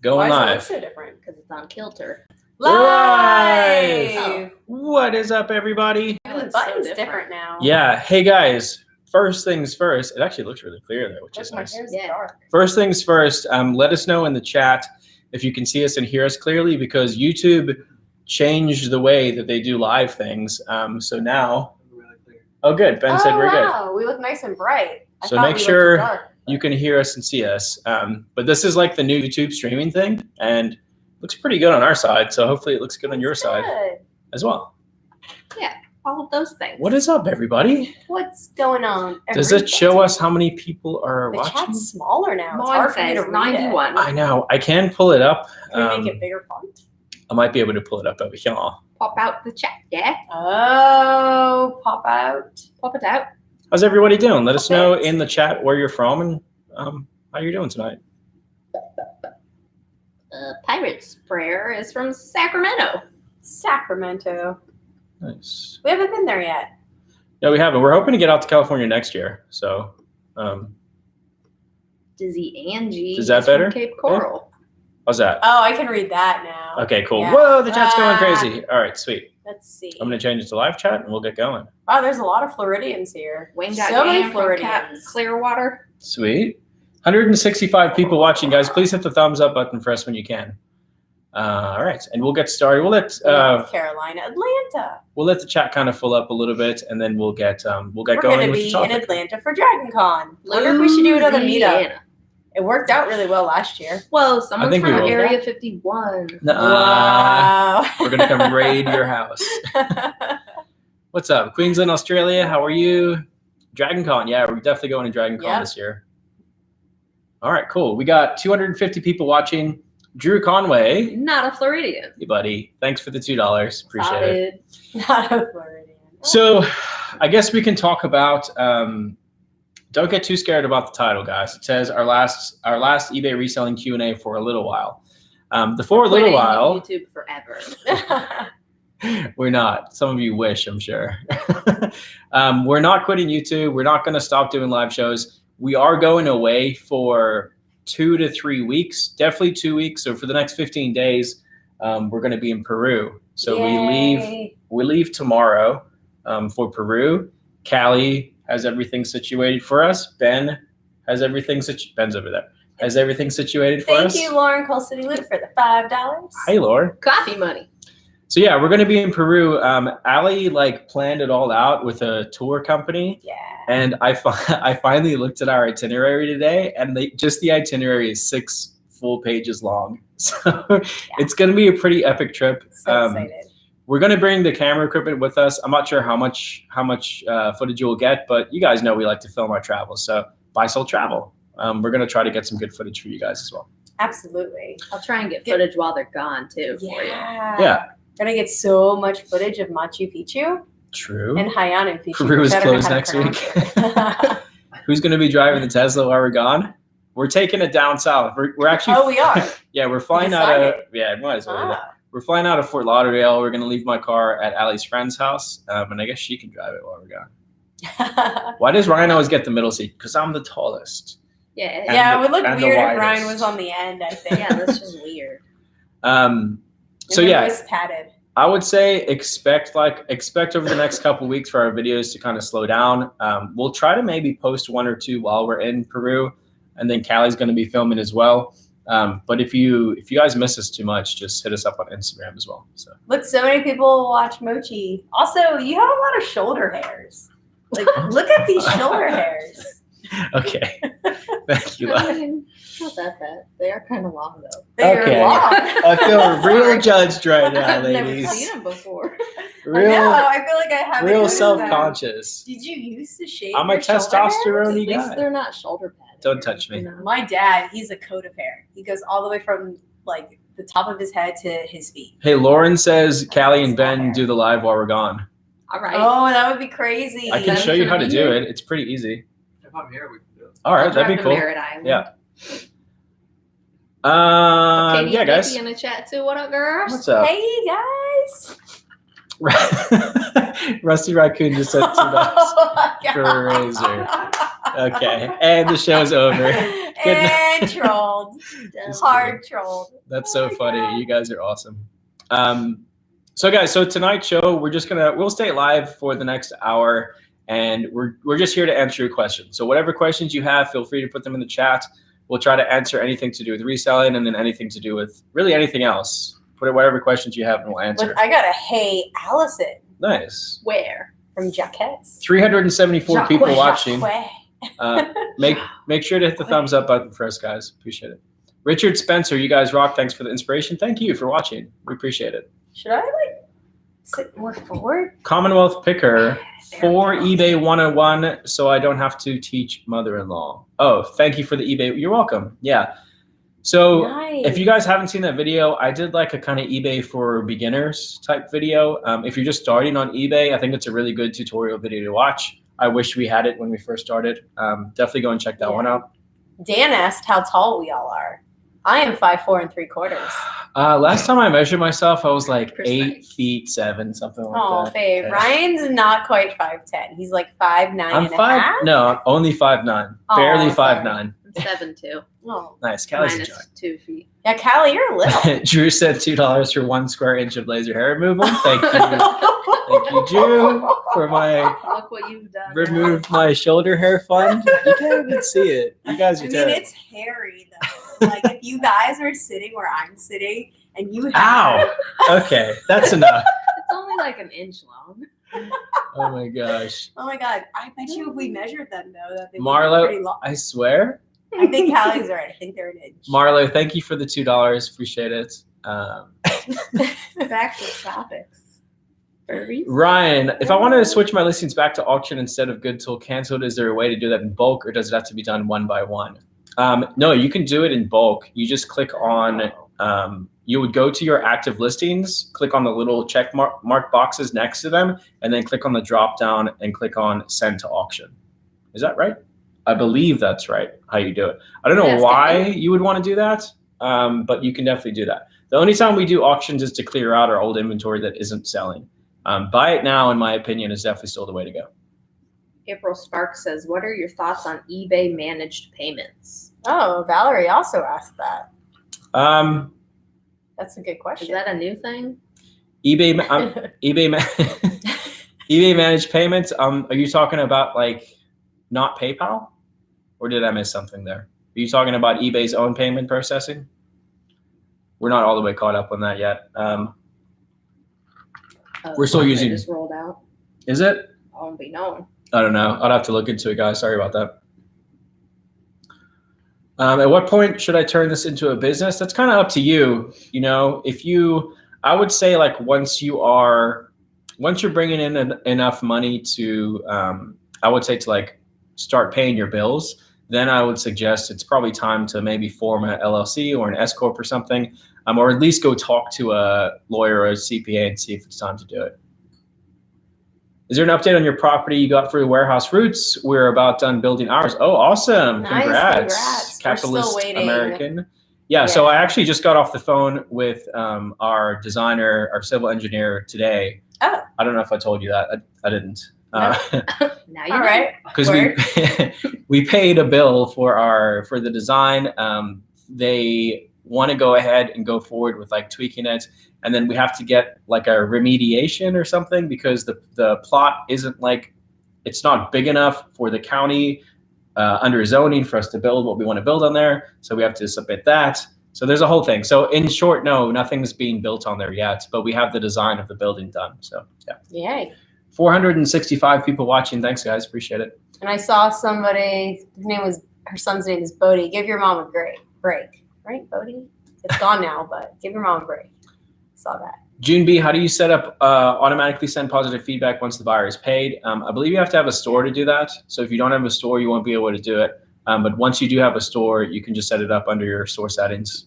Going Why live. does it look so different? Because it's on kilter. Live! Oh. What is up, everybody? Even the It's so button's different. different now. Yeah, hey guys. First things first. It actually looks really clear there, which is My nice. hair's Yeah. dark. First things first. Let us know in the chat if you can see us and hear us clearly, because YouTube changed the way that they do live things. So now, oh, good. Ben said we're good. Wow, we look nice and bright. I So thought make we looked sure dark, you can hear us and see us. But this is like the new YouTube streaming thing, and looks pretty good on our side. So hopefully it looks good on your side Good. as well. Yeah, all of those things. What is up, everybody? What's going on? Does it show us how many people are The watching? chat's smaller now. It's Mine hard for me to says read 91. I know. I can pull it up. it. Can we make it bigger font? I might be able to pull it up over here. Pop out the chat, yeah? Oh, pop out. Pop it out. How's everybody doing? Let us know Perfect. in the chat where you're from and how you're doing tonight. Pirate Sprayer is from Sacramento. Sacramento. Nice. We haven't been there yet. No, we haven't. We're hoping to get out to California next year. So, Dizzy Angie Is that from better? Cape Coral. how's that? Oh, I can read that now. Okay, cool. Yeah. Whoa, the chat's going crazy. All right, sweet. Let's see. I'm going to change it to live chat and we'll get going. Wow, there's a lot of Floridians here. Wayne So many Gang from Cap Floridians. Clearwater. Sweet. 165 people watching, guys. Please hit the thumbs up button for us when you can. All right, and we'll get started. We'll let North Carolina, Atlanta. the chat kind of fill up a little bit, and then we'll get We're going going to with the be in topic. Atlanta for Dragon Con. Wonder if we should do another meetup. Louisiana. It worked out really well last year. Whoa, someone's think we from will. Area 51. Nuh-uh. Wow. We're gonna come raid your house. What's up, Queensland, Australia? How are you? Dragon Con, yeah, we're definitely going to Dragon Con Yep. this year. All right, cool. We got 250 people watching. Drew Conway, Not a Floridian. hey buddy, thanks for the $2. Appreciate it. Solid. Not a Floridian. So, I guess we can talk about. Don't get too scared about the title, guys. It says our last eBay reselling Q&A for a little while. For a little Quitting while, YouTube forever. we're not. Some of you wish, I'm sure. We're not quitting YouTube. We're not going to stop doing live shows. We are going away for 2 to 3 weeks, definitely 2 weeks. So for the next 15 days, we're going to be in Peru. So Yay. we leave tomorrow for Peru. Callie has everything situated for us. Ben has everything. Ben's over there. Has everything situated for us. Thank you, Lauren Cole City Loot, for the $5. Hi, Laura. Coffee money. So yeah, we're going to be in Peru. Allie planned it all out with a tour company. Yeah. And I finally looked at our itinerary today, and the itinerary is 6 full pages long. So it's going to be a pretty epic trip. So excited. We're going to bring the camera equipment with us. I'm not sure how much footage you will get, but you guys know we like to film our travels. So buy, sell, travel. We're going to try to get some good footage for you guys as well. Absolutely. I'll try and get footage while they're gone, too, for you. Yeah. We're going to get so much footage of Machu Picchu True. and Hayano Picchu. Peru is I don't know closed how to next week. pronounce it. Who's going to be driving the Tesla while we're gone? We're taking it down south. We're actually. Oh, we are? Yeah, we're flying out of. decided? Yeah, might as well. Ah. We're flying out of Fort Lauderdale. We're going to leave my car at Allie's friend's house, and I guess she can drive it while we're gone. Why does Ryan always get the middle seat? Because I'm the tallest. Yeah. And Yeah, the- it would look and the weird if widest. Ryan was on the end, I think. Yeah, that's just weird. So And then yeah, it was tatted. I would say expect over the next couple weeks for our videos to kind of slow down. We'll try to maybe post 1 or 2 while we're in Peru, and then Callie's going to be filming as well. But if you guys miss us too much, just hit us up on Instagram as well. So Look, so many people watch Mochi. Also, you have a lot of shoulder hairs. Like, look at these shoulder hairs. okay, thank you. I mean, not that bad. They are kind of long, though. They're Okay. long. I feel real judged right now, I've never ladies. seen them before. I know. Real, I feel like I haven't real noticed them. self-conscious. Did you used to shave I'm a your shoulder testosterone-y hairs? At least guy. they're not shoulder pads. Don't touch me. You know? My dad, he's a coat of hair. He goes all the way from like the top of his head to his feet. Hey, Lauren says Callie and It's not Ben hair. do the live while we're gone. All right. Oh, that would be crazy. I can Ben show you can how to be do here. it. It's pretty easy. If I'm here, we can do it. All right, I'll that'd be drive to cool. Merritt Island. Yeah. Katie, Yeah, guys. in the chat too. What up, girls? What's up? Hey guys. Rusty Raccoon just said $2. Oh my God. Crazy. Okay, and the show's over. And trolled. trolled. Hard trolled. That's so funny. God. You guys are awesome. So guys, so tonight's show, we'll stay live for the next hour, and we're just here to answer your questions. So whatever questions you have, feel free to put them in the chat. We'll try to answer anything to do with reselling, and then anything to do with really anything else. Put whatever questions you have and we'll answer. I got a hey Allison. Nice. Where? From Jaquette's. 374 people watching. Make sure to hit the thumbs up button for us, guys. Appreciate it. Richard Spencer, you guys rock. Thanks for the inspiration. Thank you for watching. We appreciate it. Should I sit more forward? Commonwealth Picker for eBay 101, so I don't have to teach mother-in-law. Oh, thank you for the eBay. You're welcome. Yeah. So nice. If you guys haven't seen that video, I did like a kind of eBay for beginners type video. If you're just starting on eBay, I think it's a really good tutorial video to watch. I wish we had it when we first started. Definitely go and check that one out. Dan asked how tall we all are. I am 5'4 3/4. Last time I measured myself, I was like 8 feet 7, something like that. Oh, babe, yeah. Ryan's not quite 5'10. He's like 5'9 and a half. No, only 5'9. Barely 5'9. I'm 7'2". Oh, nice. Callie's minus 2 feet. Yeah, Callie, you're little. Drew said $2 for 1 square inch of laser hair removal. Thank you. Thank you, Drew, for my look what you've done. Remove my shoulder hair fund. You can't even see it. You guys are terrible. It's hairy though. Like if you guys are sitting where I'm sitting and you have Okay, that's enough. It's only like an inch long. Oh my gosh. Oh my god. I bet you if we measured them though, that they would Marlo, be pretty long. I swear. I think Callie's right. I think they're an inch. Marlo, thank you for the $2. Appreciate it. Back to topics. Ryan, if I wanted to switch my listings back to auction instead of good till canceled, is there a way to do that in bulk, or does it have to be done one by one? No, you can do it in bulk. You just click on, you would go to your active listings, click on the little check mark boxes next to them, and then click on the drop down and click on send to auction. Is that right? I believe that's right, how you do it. I don't know why you would want to do that, but you can definitely do that. The only time we do auctions is to clear out our old inventory that isn't selling. Buy it now, in my opinion, is definitely still the way to go. April Sparks says, what are your thoughts on eBay managed payments? Oh, Valerie also asked that. That's a good question. Is that a new thing? eBay managed payments. Are you talking about like not PayPal? Or did I miss something there? Are you talking about eBay's own payment processing? We're not all the way caught up on that yet. We're still using. Just rolled out. Is it? I won't be known. I don't know. I'd have to look into it, guys. Sorry about that. At what point should I turn this into a business? That's kind of up to you. You know, I would say like once you're bringing in enough money to, I would say to like start paying your bills, then I would suggest it's probably time to maybe form an LLC or an S Corp or something, or at least go talk to a lawyer or a CPA and see if it's time to do it. Is there an update on your property you got for Warehouse Roots? We're about done building ours. Oh, awesome. Nice, congrats. Capitalist American. Yeah, so I actually just got off the phone with our designer, our civil engineer today. Oh. I don't know if I told you that. I didn't. Now you know. Right. Because we paid a bill for the design. They want to go ahead and go forward with like tweaking it, and then we have to get like a remediation or something because the plot isn't like, it's not big enough for the county under zoning for us to build what we want to build on there. So we have to submit that. So there's a whole thing. So in short, no, nothing's being built on there yet, but we have the design of the building done. So yeah. Yay. 465 people watching. Thanks, guys. Appreciate it. And I saw somebody, her son's name is Bodie. Give your mom a break. Right, Bodie? It's gone now, but give your mom a break. Saw that. June B, how do you set up automatically send positive feedback once the buyer is paid? I believe you have to have a store to do that. So if you don't have a store, you won't be able to do it. But once you do have a store, you can just set it up under your store settings.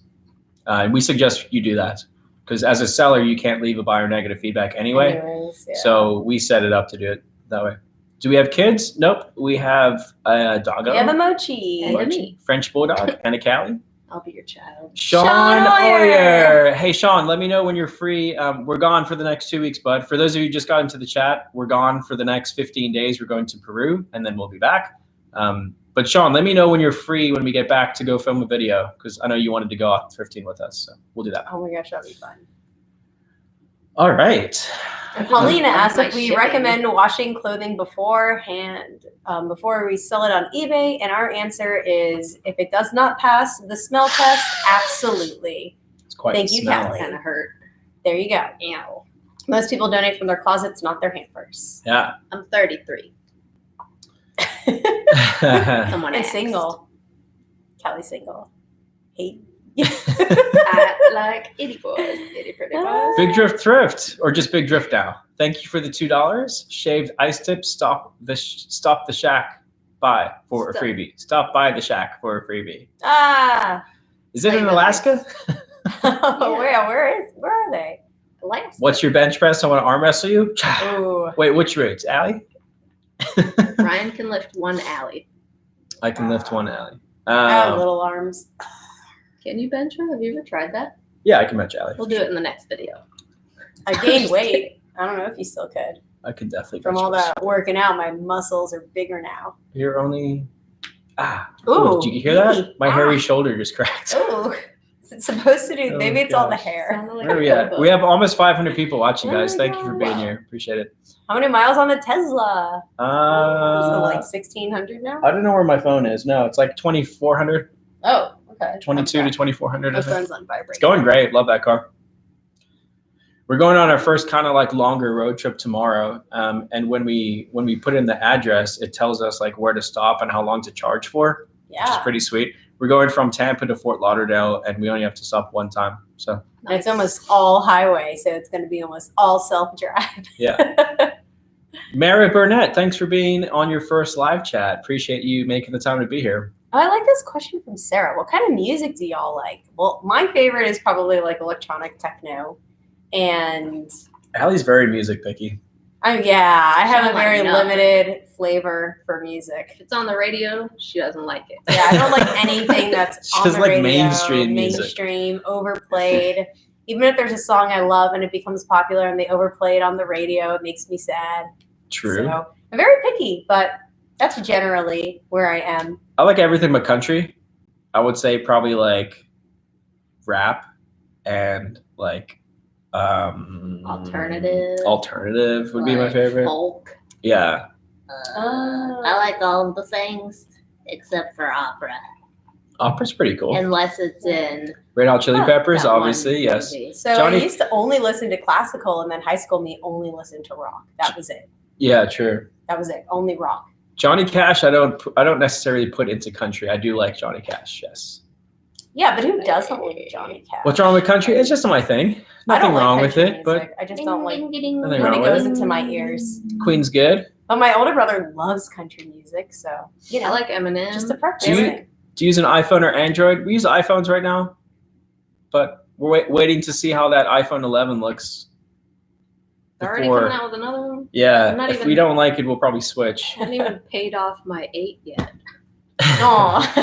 And we suggest you do that because as a seller, you can't leave a buyer negative feedback anyway. Anyways, yeah. So we set it up to do it that way. Do we have kids? Nope. We have a doggo. We have a Mochi. And a me. French Bulldog and a Callie. I'll be your child. Sean Oyer. Hey, Sean, let me know when you're free. We're gone for the next 2 weeks, bud. For those of you who just got into the chat, we're gone for the next 15 days. We're going to Peru, and then we'll be back. But Sean, let me know when you're free when we get back to go film a video, because I know you wanted to go out thrifting with us, so we'll do that. Oh my gosh, that'd be fun. All right. And Paulina asked my if we shipping. recommend washing clothing beforehand, before we sell it on eBay, and our answer is if it does not pass the smell test, absolutely. It's quite Thank the you, smell. Kelly. Kind of hurt. There you go. Ew. Most people donate from their closets, not their hampers. Yeah. I'm 33. Someone And asked. single. Kelly's single. Hey. I like itty boys, itty pretty boys. Big Drift Thrift, or just Big Drift now. Thank you for the $2. Shaved ice tip. Stop the shack by for a Stop. freebie. Stop by the shack for a freebie. Ah. Is it in Very Alaska? Where are they? Alaska. What's your bench press? I want to arm wrestle you. Ooh. Wait, which roots? Allie? Ryan can lift one alley. I can lift one alley. I have little arms. Can you bench her? Have you ever tried that? Yeah, I can bench Allie. We'll do it in the next video. I gained weight. I don't know if you still could. I can definitely From bench all press. that working out, my muscles are bigger now. You're only. Ooh, did you hear that? baby. My hairy shoulder just cracked. Ooh. It's supposed to do. Oh, Maybe it's all the gosh. hair. Sounded like Where are we a at? hobo. We have almost 500 people watching, Oh guys. my Thank you for being God. here. Appreciate it. How many miles on the Tesla? Is it like I 1,600 now? don't know where my phone is. No, it's like 2,400, Oh, okay. 22 to 2,400. I My think. phone's on vibrate. It's going great. Love that car. We're going on our first kind of like longer road trip tomorrow. And when we put in the address, it tells us like where to stop and how long to charge for, which is Yeah. pretty sweet. We're going from Tampa to Fort Lauderdale, and we only have to stop one time. So And it's almost all highway, so it's going to be almost all self-drive. yeah. Mara Burnett, thanks for being on your first live chat. Appreciate you making the time to be here. I like this question from Sarah. What kind of music do y'all like? Well, my favorite is probably like electronic techno. And Allie's very music picky. I have a don't like very nothing. limited flavor for music. If it's on the radio, she doesn't like it. Yeah, I don't like anything that's She on doesn't the like radio, mainstream music. mainstream, overplayed. Even if there's a song I love and it becomes popular and they overplay it on the radio, it makes me sad. True. So I'm very picky, but that's generally where I am. I like everything but country. I would say probably like rap and like Alternative would be my Like favorite. Folk. Yeah. I like all of the things except for opera, Opera's pretty cool. unless it's in Red Hot Chili Peppers, that one obviously, yes. movie. So Johnny- I used to only listen to classical, and then high school me only listened to rock. That was it. Yeah, true. That was it. Only rock. Johnny Cash, I don't necessarily put into country. I do like Johnny Cash, yes. Yeah, but who doesn't like Johnny Cash? What's wrong with country? It's just my thing. I Nothing don't like wrong with country it, but music. I just don't like Nothing when wrong it with goes it. into my ears. Queen's good. But my older brother loves country music, so you know, I like Eminem. just a preference. Do you use an iPhone or Android? We use iPhones right now, but we're waiting to see how that iPhone 11 looks. They're already before- coming out with another one. Yeah, I'm not if even- we don't like it, we'll probably switch. I haven't even paid off my 8 yet. Aw.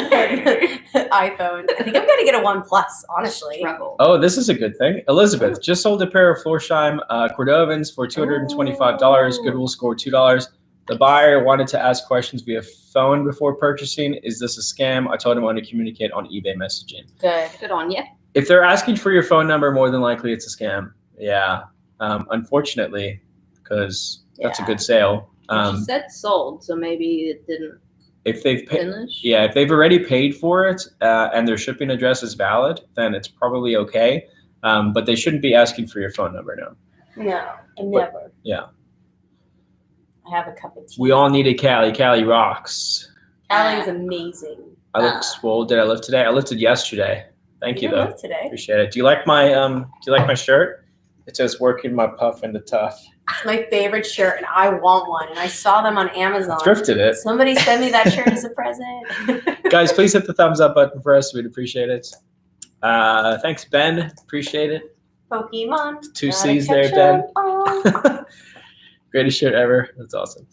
iPhone. I think I'm gonna get a One Plus, honestly. Struggle. Oh, this is a good thing. Elizabeth just sold a pair of Florsheim Cordovans for $225. Oh. Goodwill score $2. The buyer wanted to ask questions via phone before purchasing. Is this a scam? I told him I want to communicate on eBay messaging. Good. Good on you. If they're asking for your phone number, more than likely it's a scam. Yeah, unfortunately, because that's a Yeah. good sale. She said sold, so maybe it didn't If they've paid. finish. Yeah, if they've already paid for it and their shipping address is valid, then it's probably okay. But they shouldn't be asking for your phone number now. No, I never. Yeah. I have a cup of tea. We all needed Callie. Callie rocks. Callie is amazing. I look swole. Did I lift today? I lifted yesterday. Thank you didn't though. lift today. Appreciate it. Do you like my shirt? It says working my puff into tough. It's my favorite shirt, and I want one. And I saw them on Amazon. Thrifted it. Somebody send me that shirt as a present. Guys, please hit the thumbs up button for us. We'd appreciate it. Thanks, Ben. Appreciate it. Pokemon. Two gotta C's there, catch Ben. 'em all. Greatest shirt ever. That's awesome.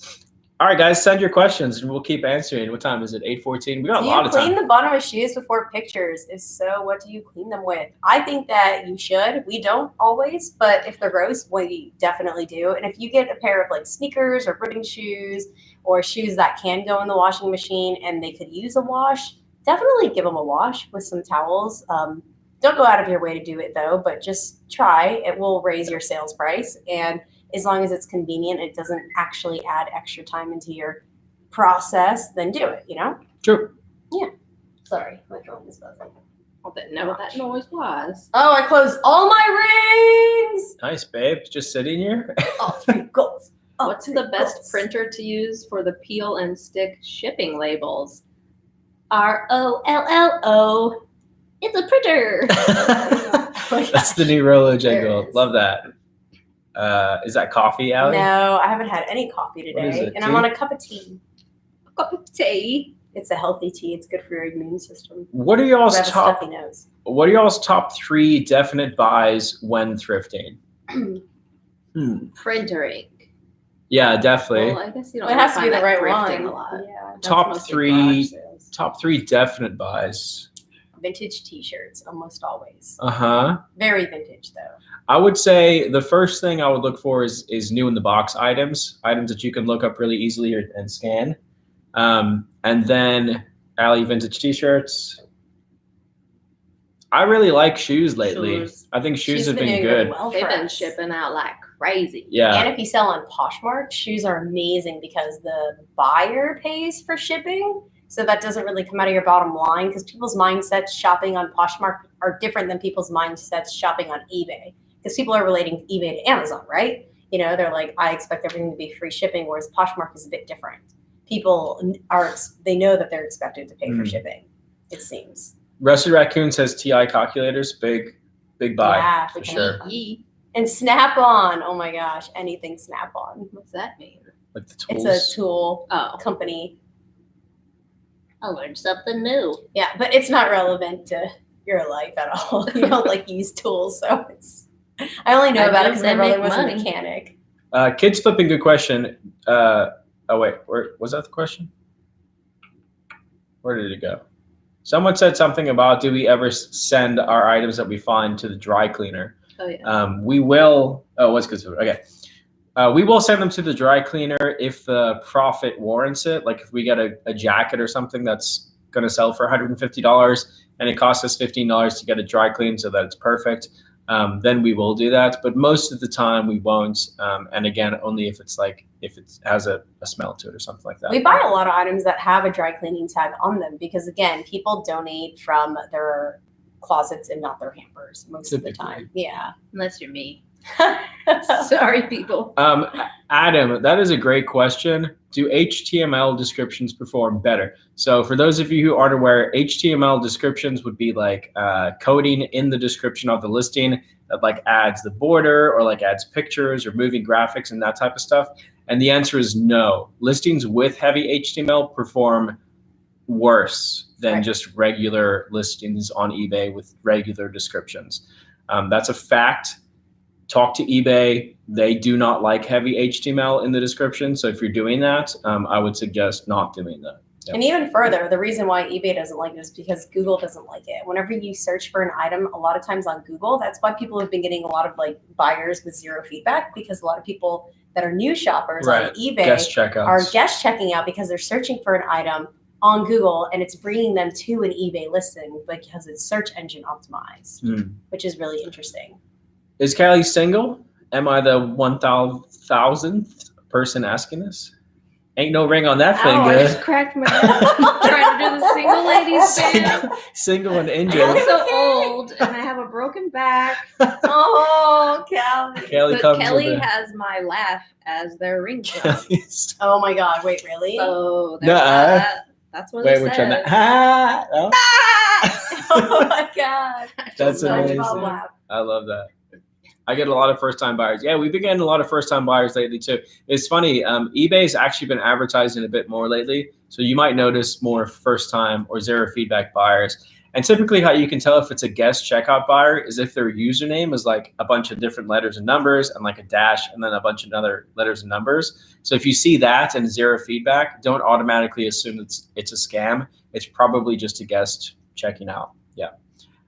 All right, guys, send your questions and we'll keep answering. What time is it? 8:14. We got a lot of Do you time. clean the bottom of shoes before pictures? If so, what do you clean them with? I think that you should. We don't always, but if they're gross, we definitely do. And if you get a pair of like sneakers or running shoes or shoes that can go in the washing machine and they could use a wash, definitely give them a wash with some towels. Don't go out of your way to do it though, but just try. It will raise your sales price. And as long as it's convenient, it doesn't actually add extra time into your process, then do it, you know? True. Sorry, my phone is buzzing. I didn't know what that noise was. Oh, I closed all my rings! Nice, babe. Just sitting here. Oh, 3 goals. Oh, What's 3 the best goals. printer to use for the peel and stick shipping labels? ROLLO. It's a printer. That's the new Rolo There it jingle. is. Love that. Is that coffee, Allie? No, I haven't had any coffee What is today, it, and I'm tea? on a cup of tea. Cup of tea. It's a healthy tea. It's good for your immune system. What are I y'all's have a top? stuffy nose. What are y'all's top 3 definite buys when thrifting? Printer ink. Yeah, definitely. Well, I guess you don't It has to be find the that right thrifting one. a lot. Yeah, that's Top mostly 3 garage sales. Top 3 definite buys. Vintage T-shirts, almost always. Very vintage though. I would say the first thing I would look for is new in the box items that you can look up really easily and scan. And then Allie, vintage T-shirts. I really like shoes lately. Shoes. I think shoes She's have been doing good. really well They've for been us. shipping out like crazy. Yeah. And if you sell on Poshmark, shoes are amazing because the buyer pays for shipping. So that doesn't really come out of your bottom line because people's mindsets shopping on Poshmark are different than people's mindsets shopping on eBay. Because people are relating eBay to Amazon, right? You know, they're like, I expect everything to be free shipping, whereas Poshmark is a bit different. People they know that they're expected to pay for shipping, it seems. Rusty Raccoon says TI calculators, big buy Yeah, for freaking sure. Yee. And Snap-on, oh my gosh, anything Snap-on. What's that mean? Like the tools. It's a tool Oh, company. I learned something new. Yeah, but it's not relevant to your life at all. You don't like use tools, so it's. I only know I about it do, because they my brother make was money. a mechanic. Kids flipping, good question. Oh wait, where was that the question? Where did it go? Someone said something about, do we ever send our items that we find to the dry cleaner? oh yeah. We will. Oh, what's good? Okay. We will send them to the dry cleaner if the profit warrants it. Like if we get a jacket or something that's going to sell for $150 and it costs us $15 to get it dry cleaned so that it's perfect, then we will do that. But most of the time we won't. And again, only if it has a smell to it or something like that. We buy a lot of items that have a dry cleaning tag on them because, again, people donate from their closets and not their hampers most of the Typically. time. Yeah. Unless you're me. Sorry, people. Adam, that is a great question. Do HTML descriptions perform better? So for those of you who aren't aware, HTML descriptions would be like coding in the description of the listing that like adds the border or like adds pictures or moving graphics and that type of stuff. And the answer is no. Listings with heavy HTML perform worse than Right. just regular listings on eBay with regular descriptions. That's a fact. Talk to eBay. They do not like heavy HTML in the description. So if you're doing that, I would suggest not doing that. Yeah. And even further, the reason why eBay doesn't like it is because Google doesn't like it. Whenever you search for an item, a lot of times on Google, that's why people have been getting a lot of like buyers with zero feedback because a lot of people that are new shoppers on eBay Guest checkouts. are guest checking out because they're searching for an item on Google and it's bringing them to an eBay listing because it's search engine optimized, which is really interesting. Is Callie single? Am I the 1,000th person asking this? Ain't no ring on that Ow, I finger. just cracked my head trying to do the single ladies band. Single and I'm injured. so old and I have a broken back. Oh, Callie. Callie But comes Kelly with has my laugh as their ringtone. a... Oh my God. Wait, really? So there's Nuh-uh. that. That's what Wait, it which says. one? Ah, oh, Oh my God. that's So amazing. SpongeBob laugh. I love that. I get a lot of first-time buyers. Yeah, we've been getting a lot of first-time buyers lately too. It's funny. eBay's actually been advertising a bit more lately, so you might notice more first-time or zero feedback buyers. And typically how you can tell if it's a guest checkout buyer is if their username is like a bunch of different letters and numbers and like a dash and then a bunch of other letters and numbers. So if you see that and 0 feedback, don't automatically assume it's a scam. It's probably just a guest checking out. Yeah.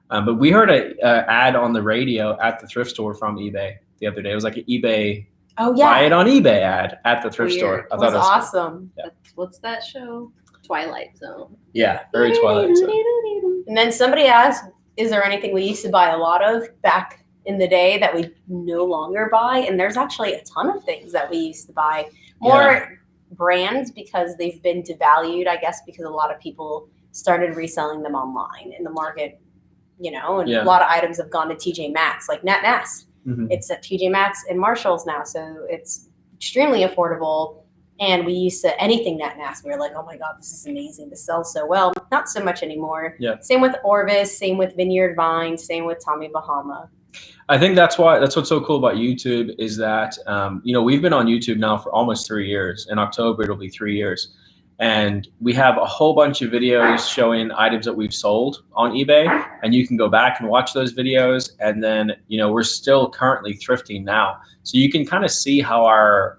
But we heard a ad on the radio at the thrift store from eBay the other day. It was like an eBay, Oh yeah, buy it on eBay ad at the thrift store. it was awesome. Yeah. What's that show? Twilight Zone. Yeah, very Twilight Zone. And then somebody asked, is there anything we used to buy a lot of back in the day that we no longer buy? And there's actually a ton of things that we used to buy. More brands because they've been devalued, I guess, because a lot of people started reselling them online in the market, and a lot of items have gone to TJ Maxx, like Nat Nast. Mm-hmm. It's at TJ Maxx and Marshalls now, so it's extremely affordable. And we used to, anything Nat Nast, we were like, oh my God, this is amazing. This sells so well. Not so much anymore. Yeah. Same with Orvis, same with Vineyard Vine, same with Tommy Bahama. I think that's what's so cool about YouTube is that, we've been on YouTube now for almost 3 years. In October, it'll be 3 years. And we have a whole bunch of videos showing items that we've sold on eBay. And you can go back and watch those videos. And then, we're still currently thrifting now. So you can kind of see how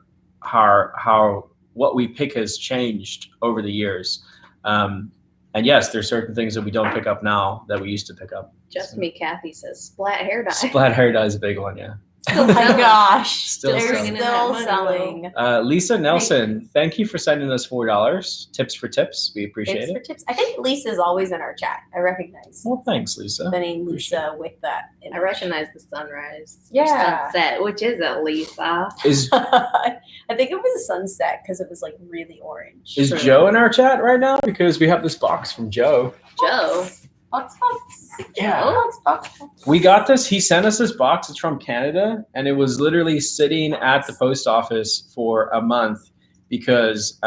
what we pick has changed over the years. And yes, there's certain things that we don't pick up now that we used to pick up. Just Me Kathy says splat hair dye. Splat hair dye is a big one, yeah. Oh my gosh. Still They're selling. still selling. Lisa Nelson, thank you for sending us $4. Tips for tips. We appreciate Tips it. for tips. I think Lisa's always in our chat. I recognize Well, thanks, Lisa. the name Lisa with that. I recognize the sunrise. Yeah. Sunset, which is it, Lisa? Is I think it was a sunset because it was like really orange. is Joe in our chat right now? Because we have this box from Joe. Joe. Box. Yeah. Box. We got this. He sent us this box. It's from Canada, and it was literally sitting at the post office for a month because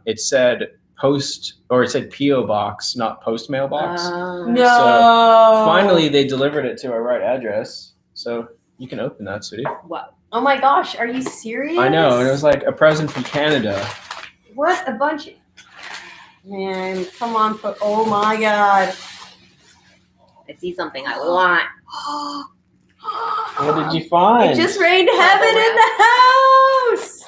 it said PO box, not post mail box. No. So finally, they delivered it to our right address. So you can open that, sweetie. What? Oh my gosh, are you serious? I know, and it was like a present from Canada. What a bunch. Man, come on. Oh my God. I see something I want. What did you find? It just rained heaven in the house.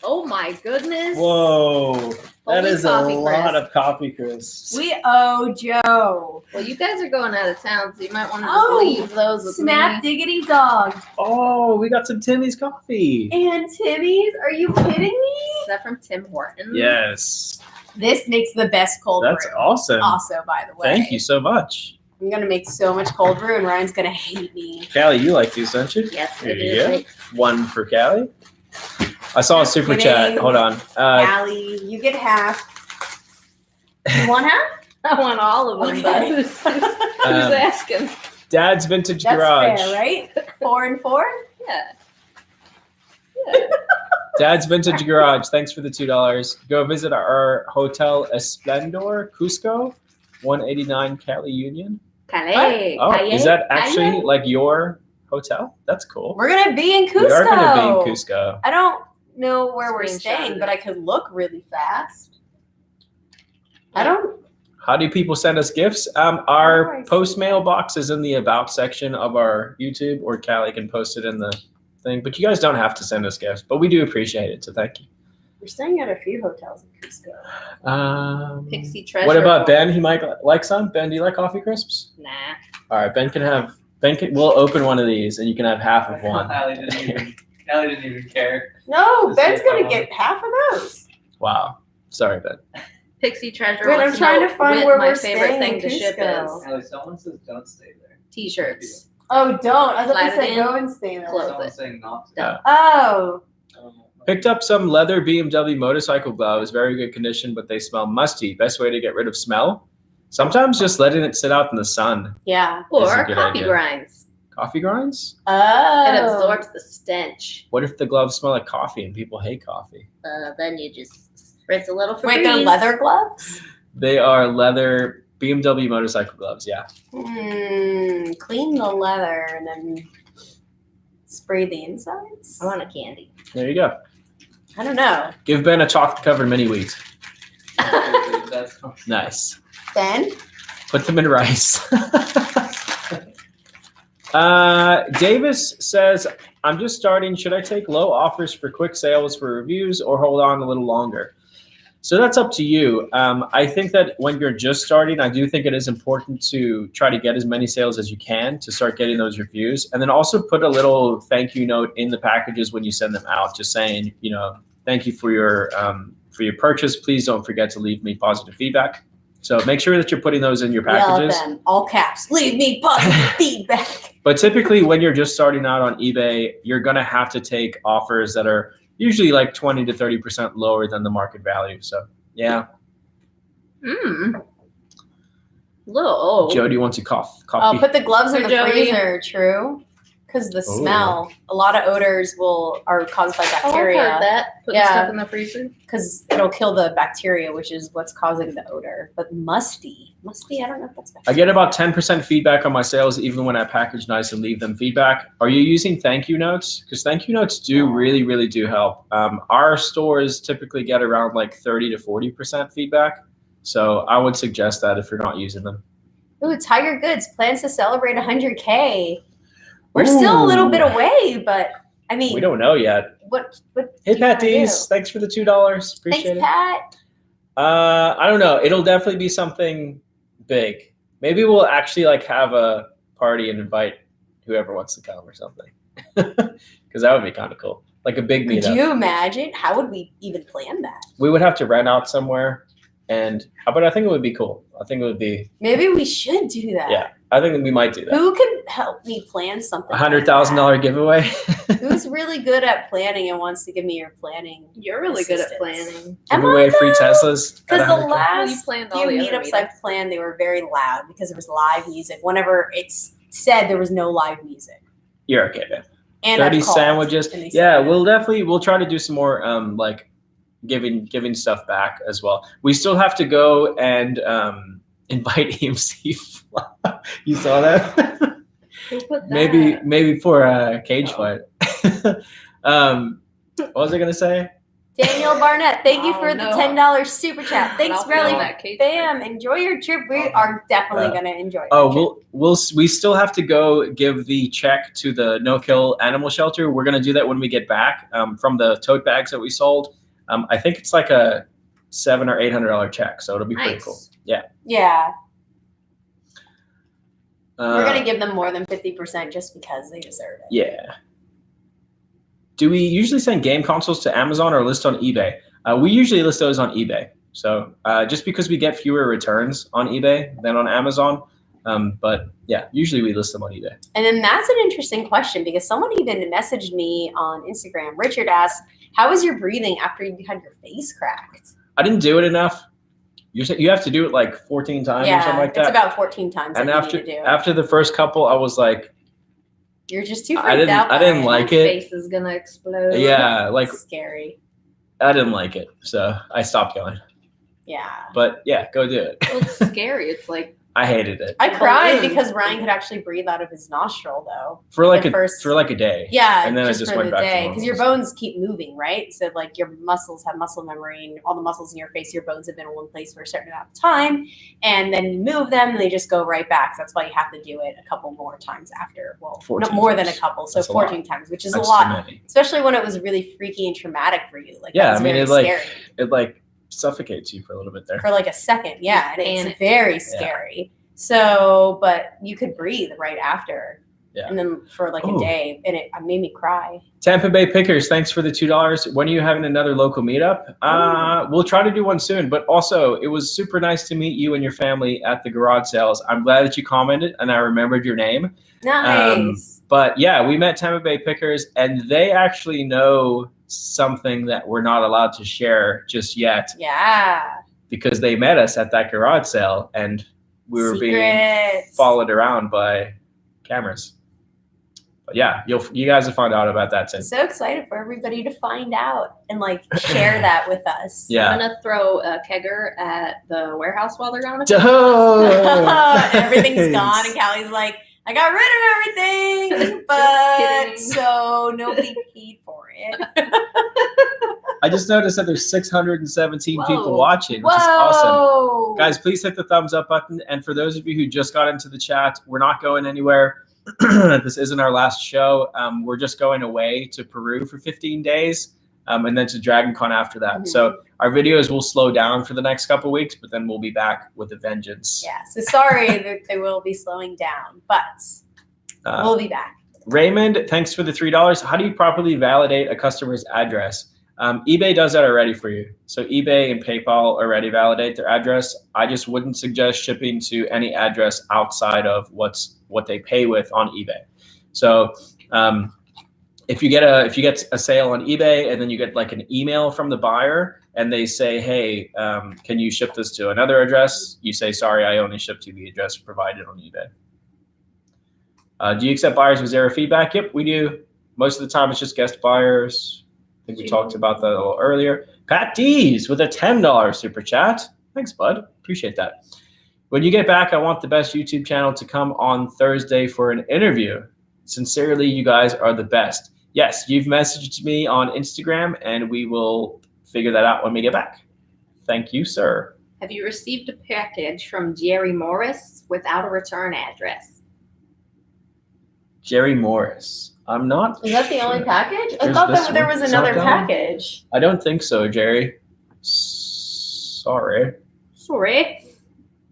Oh my goodness. Whoa. That Holy is a coffee lot crisp. of coffee crisps. We owe Joe. Well, you guys are going out of town, so you might want to Oh, just leave those with Snap me. diggity dog. Oh, we got some Timmy's coffee. And Timmy's, are you kidding me? Is that from Tim Hortons? Yes. This makes the best cold That's brew. awesome. Also, by the way. Thank you so much. I'm going to make so much cold brew and Ryan's going to hate me. Callie, you like these, don't you? Yes, There it you is. go. One for Callie. I saw a super Kidding. chat. Hold on. Allie, you get half. You want half? I want all of them, Okay. but who's asking? Dad's Vintage That's Garage. fair, right? 4 and 4? Yeah. Dad's Vintage Garage. Thanks for the $2. Go visit our Hotel Esplendor, Cusco, 189 Cali Union. Calais. Oh, Calais? is that actually Calais? like your hotel? That's cool. We're going to be in Cusco. We are going to be in Cusco. I don't know where we're Screenshot staying, it. but I could look really fast. I don't. How do people send us gifts? Our post mail box is in the about section of our YouTube, or Callie can post it in the thing. But you guys don't have to send us gifts, but we do appreciate it. So thank you. We're staying at a few hotels in Cusco. Pixie Treasure. What about Ben? He might like some. Ben, do you like coffee crisps? Nah. All right, we'll open one of these, and you can have half of one. Allie didn't even care. No, Just Ben's say going to come get half of those. Wow. Sorry, Ben. Pixie Treasure. Wait, I'm wants trying know to find what where my we're favorite staying thing in to ship Cusco. is. Allie, someone says don't stay there. T-shirts. Oh, don't. I thought Slide they it said in. go and stay there. Close. Someone's saying not to. Done. Oh. Picked up some leather BMW motorcycle gloves. Very good condition, but they smell musty. Best way to get rid of smell? Sometimes just letting it sit out in the sun. Yeah. That's a Or good coffee idea. grinds. Coffee grinds? Oh. It absorbs the stench. What if the gloves smell like coffee and people hate coffee? Then you just spritz a little Wait, they're Febreze. leather gloves? They are leather BMW motorcycle gloves, yeah. Clean the leather and then spray the insides? I want a candy. There you go. I don't know. Give Ben a chocolate covered mini wheat. That's Nice. Ben? Put them in rice. Davis says, I'm just starting. Should I take low offers for quick sales for reviews or hold on a little longer? So that's up to you. I think that when you're just starting, I do think it is important to try to get as many sales as you can to start getting those reviews. And then also put a little thank you note in the packages when you send them out, just saying, you know, thank you for your purchase. Please don't forget to leave me positive feedback. So make sure that you're putting those in your packages. Yell at them, all caps, leave me positive feedback. But typically when you're just starting out on eBay, you're going to have to take offers that are usually like 20 to 30% lower than the market value. So yeah. Little. Jody wants to coffee. Oh, put the gloves in the Jody. freezer. True. Because the smell, a lot of odors are caused by Oh, I've bacteria. heard that. Put Yeah. stuff in the freezer. Because it'll kill the bacteria, which is what's causing the odor. But musty, I don't know if that's I bacteria. get about 10% feedback on my sales, even when I package nice and leave them feedback. Are you using thank you notes? Because thank you notes do really, really do help. Our stores typically get around like 30 to 40% feedback. So I would suggest that if you're not using them. Ooh, Tiger Goods plans to celebrate 100K. We're still a little bit away, but I mean, We don't know yet. What Hey, do you wanna Pat D's, thanks for the $2. do? Appreciate Thanks, it. Pat. I don't know. It'll definitely be something big. Maybe we'll actually like have a party and invite whoever wants to come or something. Because that would be kind of cool. Like a big Could meetup. you imagine? How would we even plan that? We would have to rent out somewhere. But I think it would be cool. I think it would be, Maybe we should do that. yeah, I think we might do that. Who can help me plan something? $100,000 giveaway. Who's really good at planning and wants to give me your planning? You're really good at assistance? planning. Am Give away I free though? Teslas. at Because the 100K. Well, you last planned all few the other meetups I've planned, they were very loud because it was live music. Whenever it's said there was no live music. You're okay, man. And 30 I've called, sandwiches. and they said Yeah, no. we'll try to do some more like giving stuff back as well. We still have to go and invite EMC. You saw that? Who put that? maybe for a cage fight. What was I gonna say? Daniel Barnett, thank you Oh, for the no. $10 super chat. Thanks, I'll feel Ralli. that case. Bam, enjoy your trip. We are definitely Yeah. gonna enjoy your Oh, trip. we still have to go give the check to the No Kill Animal Shelter. We're gonna do that when we get back from the tote bags that we sold. I think it's like a $700 or $800 check, so it'll be pretty Nice. cool. Yeah. Yeah, we're Uh, gonna give them more than 50% just because they deserve it. Yeah. Do we usually send game consoles to Amazon or list on eBay? We usually list those on eBay. So just because we get fewer returns on eBay than on Amazon. But yeah, usually we list them on eBay. And then that's an interesting question because someone even messaged me on Instagram. Richard asked, "How was your breathing after you had your face cracked?" I didn't do it enough. You have to do it like 14 times or something like that. it's about 14 times and that after you need to do. after the first couple, I was like, You're just too I freaked didn't out. I by didn't it. like My it. face is gonna explode. Yeah, like It's scary. I didn't like it, so I stopped going. Yeah. But yeah, go do it. Well, it's scary. It's like I hated it I cried balloon. because Ryan could actually breathe out of his nostril though. for like at first. a day. Yeah, And then I just just for went the back to day normal. because your bones keep moving, right? So like your muscles have muscle memory, and all the muscles in your face, your bones have been in one place for a certain amount of time, and then you move them, and they just go right back. So that's why you have to do it a couple more times after. Well, 14 no, more than a times. couple, so That's a lot. 14 times, which is That's a lot, too many. especially when it was really freaky and traumatic for you. Like Yeah, that was I mean, very it like scary it like suffocates you for a little bit there. for like a second. Yeah, and it's Panic. very scary. So, but you could breathe right after. Yeah. And then for like Ooh. a day, and it made me cry. Tampa Bay Pickers, thanks for the $2. When are you having another local meetup? We'll try to do one soon, but also it was super nice to meet you and your family at the garage sales. I'm glad that you commented and I remembered your name. Nice. But yeah, we met Tampa Bay Pickers and they actually know something that we're not allowed to share just yet Yeah. because they met us at that garage sale and we were being Secrets. followed around by cameras. But yeah, you guys will find out about that soon. So excited for everybody to find out and like share that with us. Yeah. I'm gonna throw a kegger at the warehouse while they're gone. Oh, Everything's gone, and Callie's like, I got rid of everything, but kidding. so nobody paid for it. I just noticed that there's 617 people Whoa. watching, which is awesome. Whoa. Guys, please hit the thumbs up button. And for those of you who just got into the chat, we're not going anywhere. This isn't our last show. We're just going away to Peru for 15 days and then to Dragon Con after that. So our videos will slow down for the next couple of weeks, but then we'll be back with a vengeance. Yeah, so sorry that they will be slowing down, but we'll be back. Raymond, thanks for the $3. How do you properly validate a customer's address? eBay does that already for you. So eBay and PayPal already validate their address. I just wouldn't suggest shipping to any address outside of what they pay with on eBay. So if you get a sale on eBay and then you get like an email from the buyer and they say, hey, can you ship this to another address? You say, sorry, I only ship to the address provided on eBay. Do you accept buyers with zero feedback? Yep, we do. Most of the time it's just guest buyers. I think we talked about that a little earlier. Pat D's with a $10 super chat. Thanks, bud. Appreciate that. When you get back, I want the best YouTube channel to come on Thursday for an interview. Sincerely, you guys are the best. Yes, you've messaged me on Instagram, and we will figure that out when we get back. Thank you, sir. Have you received a package from Jerry Morris without a return address? Jerry Morris. I'm not. Is that the only package? I There's thought this that there one. was It's another not that one. package. I don't think so, Jerry. Sorry. Sorry.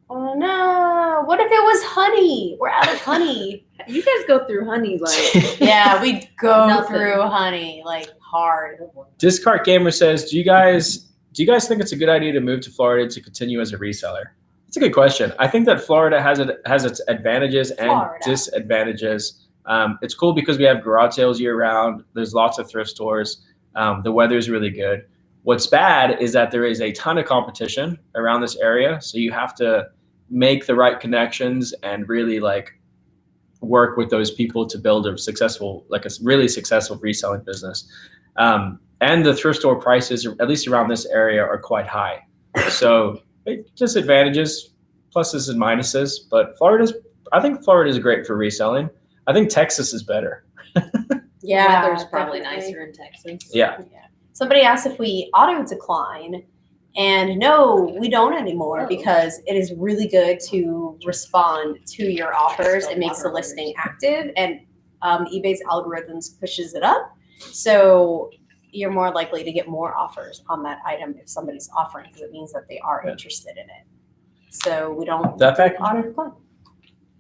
Oh no! What if it was honey? We're out of honey. You guys go through honey like Yeah, we go Nothing. through honey like hard. Discard Gamer says, do you guys think it's a good idea to move to Florida to continue as a reseller? It's a good question. I think that Florida has its advantages and Florida. disadvantages. It's cool because we have garage sales year round. There's lots of thrift stores. The weather's really good. What's bad is that there is a ton of competition around this area. So you have to make the right connections and really like work with those people to build a successful, like a really successful reselling business. And the thrift store prices, at least around this area, are quite high. So disadvantages, pluses and minuses, but I think Florida is great for reselling. I think Texas is better. Yeah, weather's probably definitely. nicer in Texas. Yeah. Somebody asked if we auto decline, and no, we don't anymore Oh. because it is really good to respond to your offers. It makes the listing active, and eBay's algorithms pushes it up, so you're more likely to get more offers on that item if somebody's offering, because it means that they are interested in it. So we don't That package? auto decline.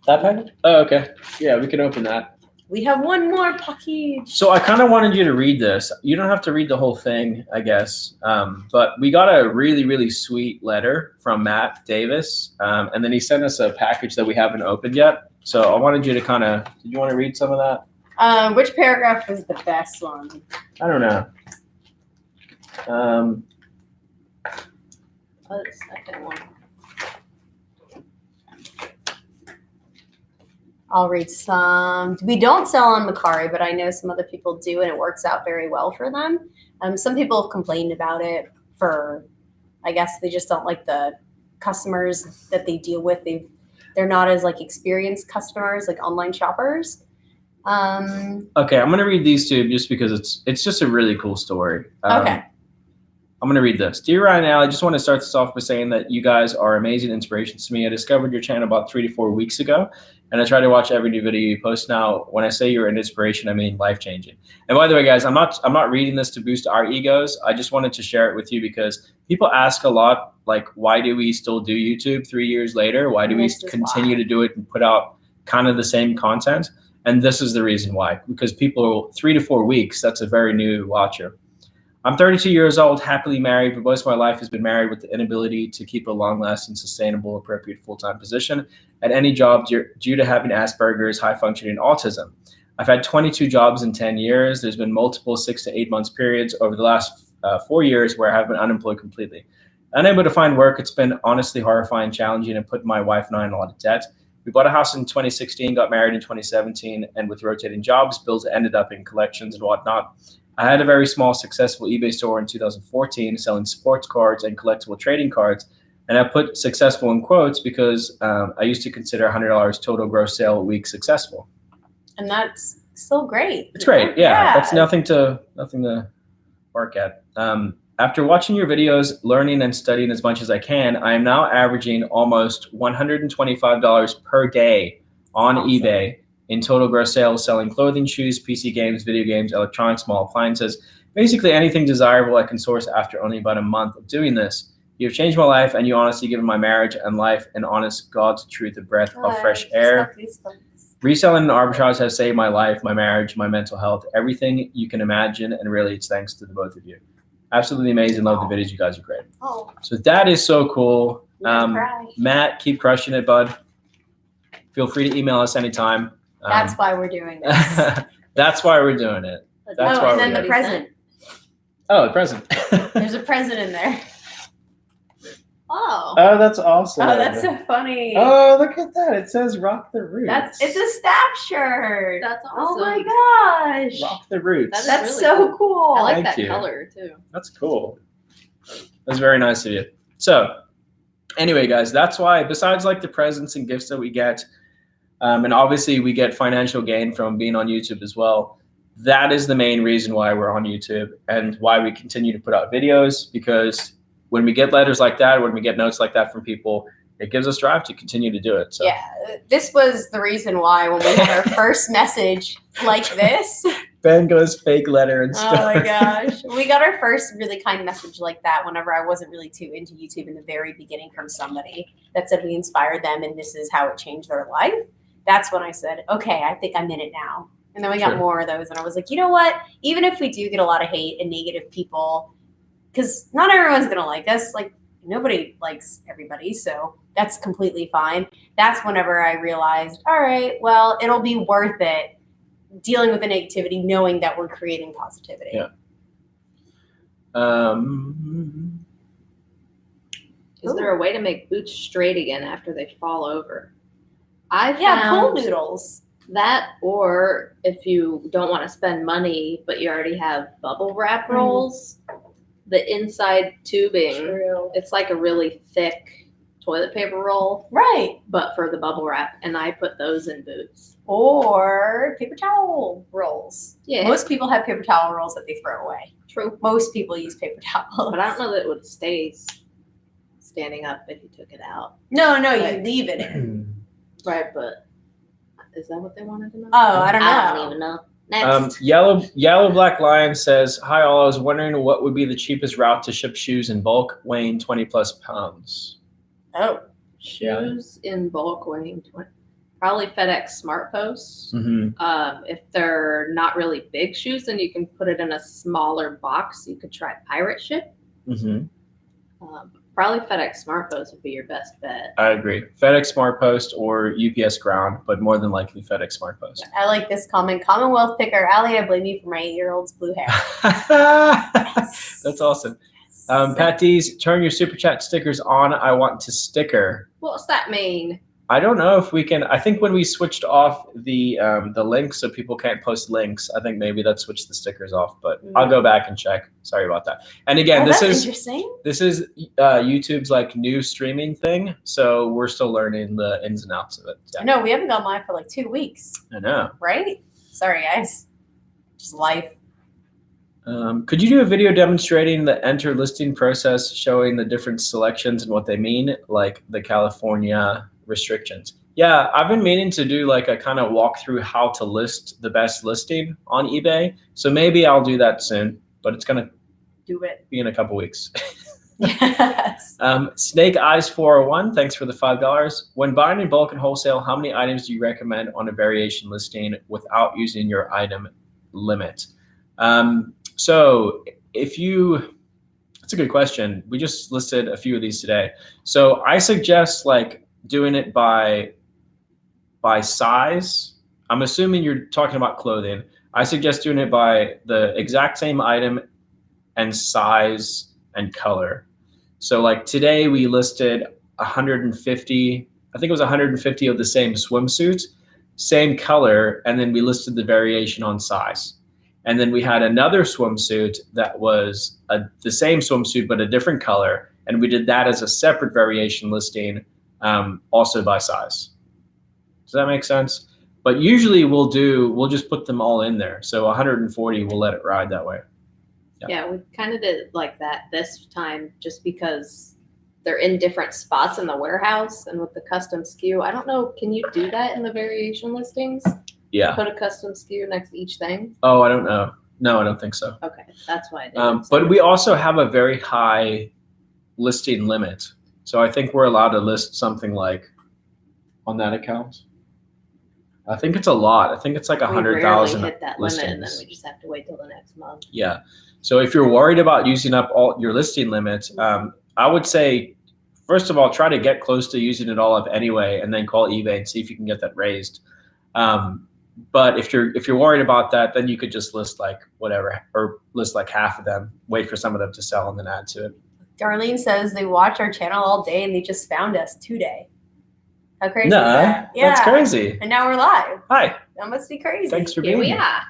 That package? Oh, okay. Yeah, we can open that. We have one more package. So I kind of wanted you to read this. You don't have to read the whole thing, I guess. But we got a really, really sweet letter from Matt Davis. And then he sent us a package that we haven't opened yet. So I wanted you to did you want to read some of that? Which paragraph is the best one? I don't know. Oh, the second one. I'll read some. We don't sell on Mercari, but I know some other people do, and it works out very well for them. Some people have complained about it I guess they just don't like the customers that they deal with. They're not as like experienced customers, like online shoppers. Okay, I'm going to read these two just because it's just a really cool story. Okay. I'm going to read this. Dear Ryan and Al, I just want to start this off by saying that you guys are amazing inspirations to me. I discovered your channel about 3 to 4 weeks ago, and I try to watch every new video you post now. When I say you're an inspiration, I mean life-changing. And by the way, guys, I'm not reading this to boost our egos. I just wanted to share it with you because people ask a lot, like, why do we still do YouTube 3 years later? Why do we This is continue why. to do it and put out kind of the same content? And this is the reason why. Because people, 3 to 4 weeks, that's a very new watcher. I'm 32 years old, happily married, but most of my life has been married with the inability to keep a long-lasting, sustainable, appropriate full-time position at any job due to having Asperger's, high-functioning autism. I've had 22 jobs in 10 years. There's been multiple 6 to 8 months periods over the last 4 years where I have been unemployed completely. Unable to find work, it's been honestly horrifying, challenging, and put my wife and I in a lot of debt. We bought a house in 2016, got married in 2017, and with rotating jobs, bills ended up in collections and whatnot. I had a very small, successful eBay store in 2014 selling sports cards and collectible trading cards. And I put successful in quotes because I used to consider $100 total gross sale a week successful. And that's still great. It's great. Yeah. That's Yeah. nothing to work at. After watching your videos, learning and studying as much as I can, I am now averaging almost $125 per day on eBay in total gross sales, selling clothing, shoes, PC games, video games, electronics, small appliances, basically anything desirable I can source after only about a month of doing this. You have changed my life, and you honestly given my marriage and life an honest God's truth, a breath of fresh air. Reselling and arbitrage has saved my life, my marriage, my mental health, everything you can imagine, and really it's thanks to the both of you. Absolutely amazing. Love the videos. You guys are great. Oh, So that is so cool. cry. Matt, keep crushing it, bud. Feel free to email us anytime. That's why we're doing this. That's why we're doing it. That's why and we're then doing the it. present. Oh, the present. There's a present in there. Oh. Oh, that's awesome. Oh, that's so funny. Oh, look at that. It says Rock the Roots. It's a staff shirt. That's Oh my awesome. gosh. Rock the Roots. That is That's really so cool. cool. I like Thank that you. color too. That's cool. That's very nice of you. So anyway, guys, that's why besides like the presents and gifts that we get, and obviously we get financial gain from being on YouTube as well, that is the main reason why we're on YouTube and why we continue to put out videos, because when we get letters like that, when we get notes like that from people, it gives us drive to continue to do it. So. Yeah, this was the reason why when we had our first message like this. Ben goes fake letter and stuff. Oh my gosh. We got our first really kind message like that whenever I wasn't really too into YouTube in the very beginning from somebody that said we inspired them and this is how it changed their life. That's when I said, okay, I think I'm in it now. And then we got more of those and I was like, you know what? Even if we do get a lot of hate and negative people, because not everyone's going to like us. Like, nobody likes everybody, so that's completely fine. That's whenever I realized, all right, well, it'll be worth it dealing with the negativity, knowing that we're creating positivity. Yeah. Is there a way to make boots straight again after they fall over? I Yeah, pool found noodles. that, or if you don't want to spend money, but you already have bubble wrap rolls, the inside tubing, it's like a really thick toilet paper roll, Right. but for the bubble wrap, and I put those in boots. Or paper towel rolls. Yeah, Most people have paper towel rolls that they throw away. true. Most people use paper towels. But I don't know that it would stay standing up if you took it out. No, you Right. leave it in. Right, but is that what they wanted to know? Oh, I don't know. I don't even know. Next. Yellow Black Lion says, hi all, I was wondering what would be the cheapest route to ship shoes in bulk weighing 20 plus pounds. Oh. Shoes in bulk weighing 20. Probably FedEx Smart Post. Mm-hmm. If they're not really big shoes, then you can put it in a smaller box. You could try pirate ship. Mm-hmm. Probably FedEx Smart Post would be your best bet. I agree. FedEx Smart Post or UPS Ground, but more than likely FedEx Smart Post. I like this comment. Commonwealth picker. Allie, I blame you for my 8-year-old's blue hair. That's awesome. Pat D's, turn your super chat stickers on. I want to sticker. What's that mean? I don't know if we can. I think when we switched off the links so people can't post links, I think maybe that switched the stickers off. But I'll go back and check. Sorry about that. And again, that's this interesting. is YouTube's like new streaming thing, so we're still learning the ins and outs of it. Yeah. No, we haven't gone live for like 2 weeks, I know. right? Sorry, guys. Just life. Could you do a video demonstrating the enter listing process, showing the different selections and what they mean, like the California restrictions? Yeah, I've been meaning to do like a kind of walk through how to list the best listing on eBay. So maybe I'll do that soon, but it's gonna Do it. be in a couple weeks. Yes. Snake Eyes 401, thanks for the $5. When buying in bulk and wholesale, how many items do you recommend on a variation listing without using your item limit? So if you, that's a good question. We just listed a few of these today. So I suggest like doing it by size. I'm assuming you're talking about clothing. I suggest doing it by the exact same item and size and color. So like today we listed 150, I think it was 150 of the same swimsuit, same color, and then we listed the variation on size. And then we had another swimsuit that was the same swimsuit but a different color, and we did that as a separate variation listing, also by size. Does that make sense? But usually we'll just put them all in there. So 140, we'll let it ride that way. Yeah, we kind of did like that this time just because they're in different spots in the warehouse and with the custom SKU. I don't know, can you do that in the variation listings? Yeah. Put a custom SKU next to each thing? Oh, I don't know. No, I don't think so. Okay, that's why I did. But we also have a very high listing limit. So I think we're allowed to list something like on that account. I think it's a lot. I think it's like 100,000 hit that limit, and then listings. we just have to wait till the next month. Yeah. So if you're worried about using up all your listing limits, I would say, first of all, try to get close to using it all up anyway, and then call eBay and see if you can get that raised. But if you're worried about that, then you could just list like whatever, or list like half of them, wait for some of them to sell, and then add to it. Darlene says they watch our channel all day and they just found us today. How crazy is that? Yeah. That's crazy. And now we're live. Hi. That must be crazy. Thanks for Here being we here. are.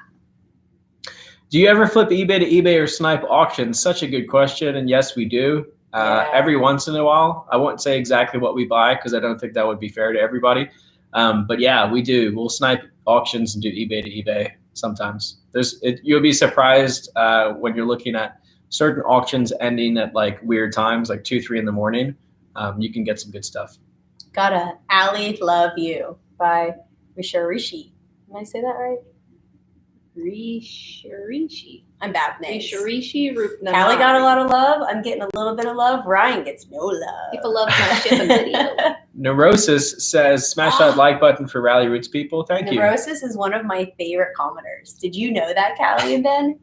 Do you ever flip eBay to eBay or snipe auctions? Such a good question. And yes, we do. Yeah. Every once in a while. I won't say exactly what we buy because I don't think that would be fair to everybody. But yeah, we do. We'll snipe auctions and do eBay to eBay sometimes. You'll be surprised when you're looking at certain auctions ending at like weird times, like 2, 3 in the morning. You can get some good stuff. Got a Allie Love You by Rishi. Did I say that right? Rishi. I'm bad with names. Rishi. Callie got a lot of love. I'm getting a little bit of love. Ryan gets no love. People love my shipping video. Neurosis says, smash that like button for Ralli Roots people. Thank you. Neurosis is one of my favorite commenters. Did you know that, Callie and Ben?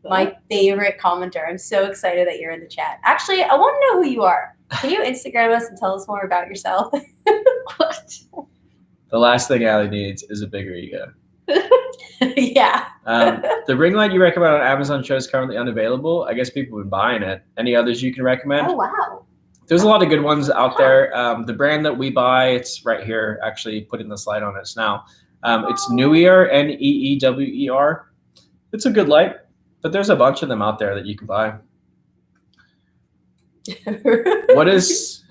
My favorite commenter. I'm so excited that you're in the chat. Actually, I want to know who you are. Can you Instagram us and tell us more about yourself? What? The last thing Allie needs is a bigger ego. Yeah. The ring light you recommend on Amazon shows currently unavailable. I guess people have been buying it. Any others you can recommend? Oh, wow. There's a lot of good ones out there. The brand that we buy, it's right here, actually putting the slide on us now. It's Neewer, Neewer. It's a good light, but there's a bunch of them out there that you can buy. What is...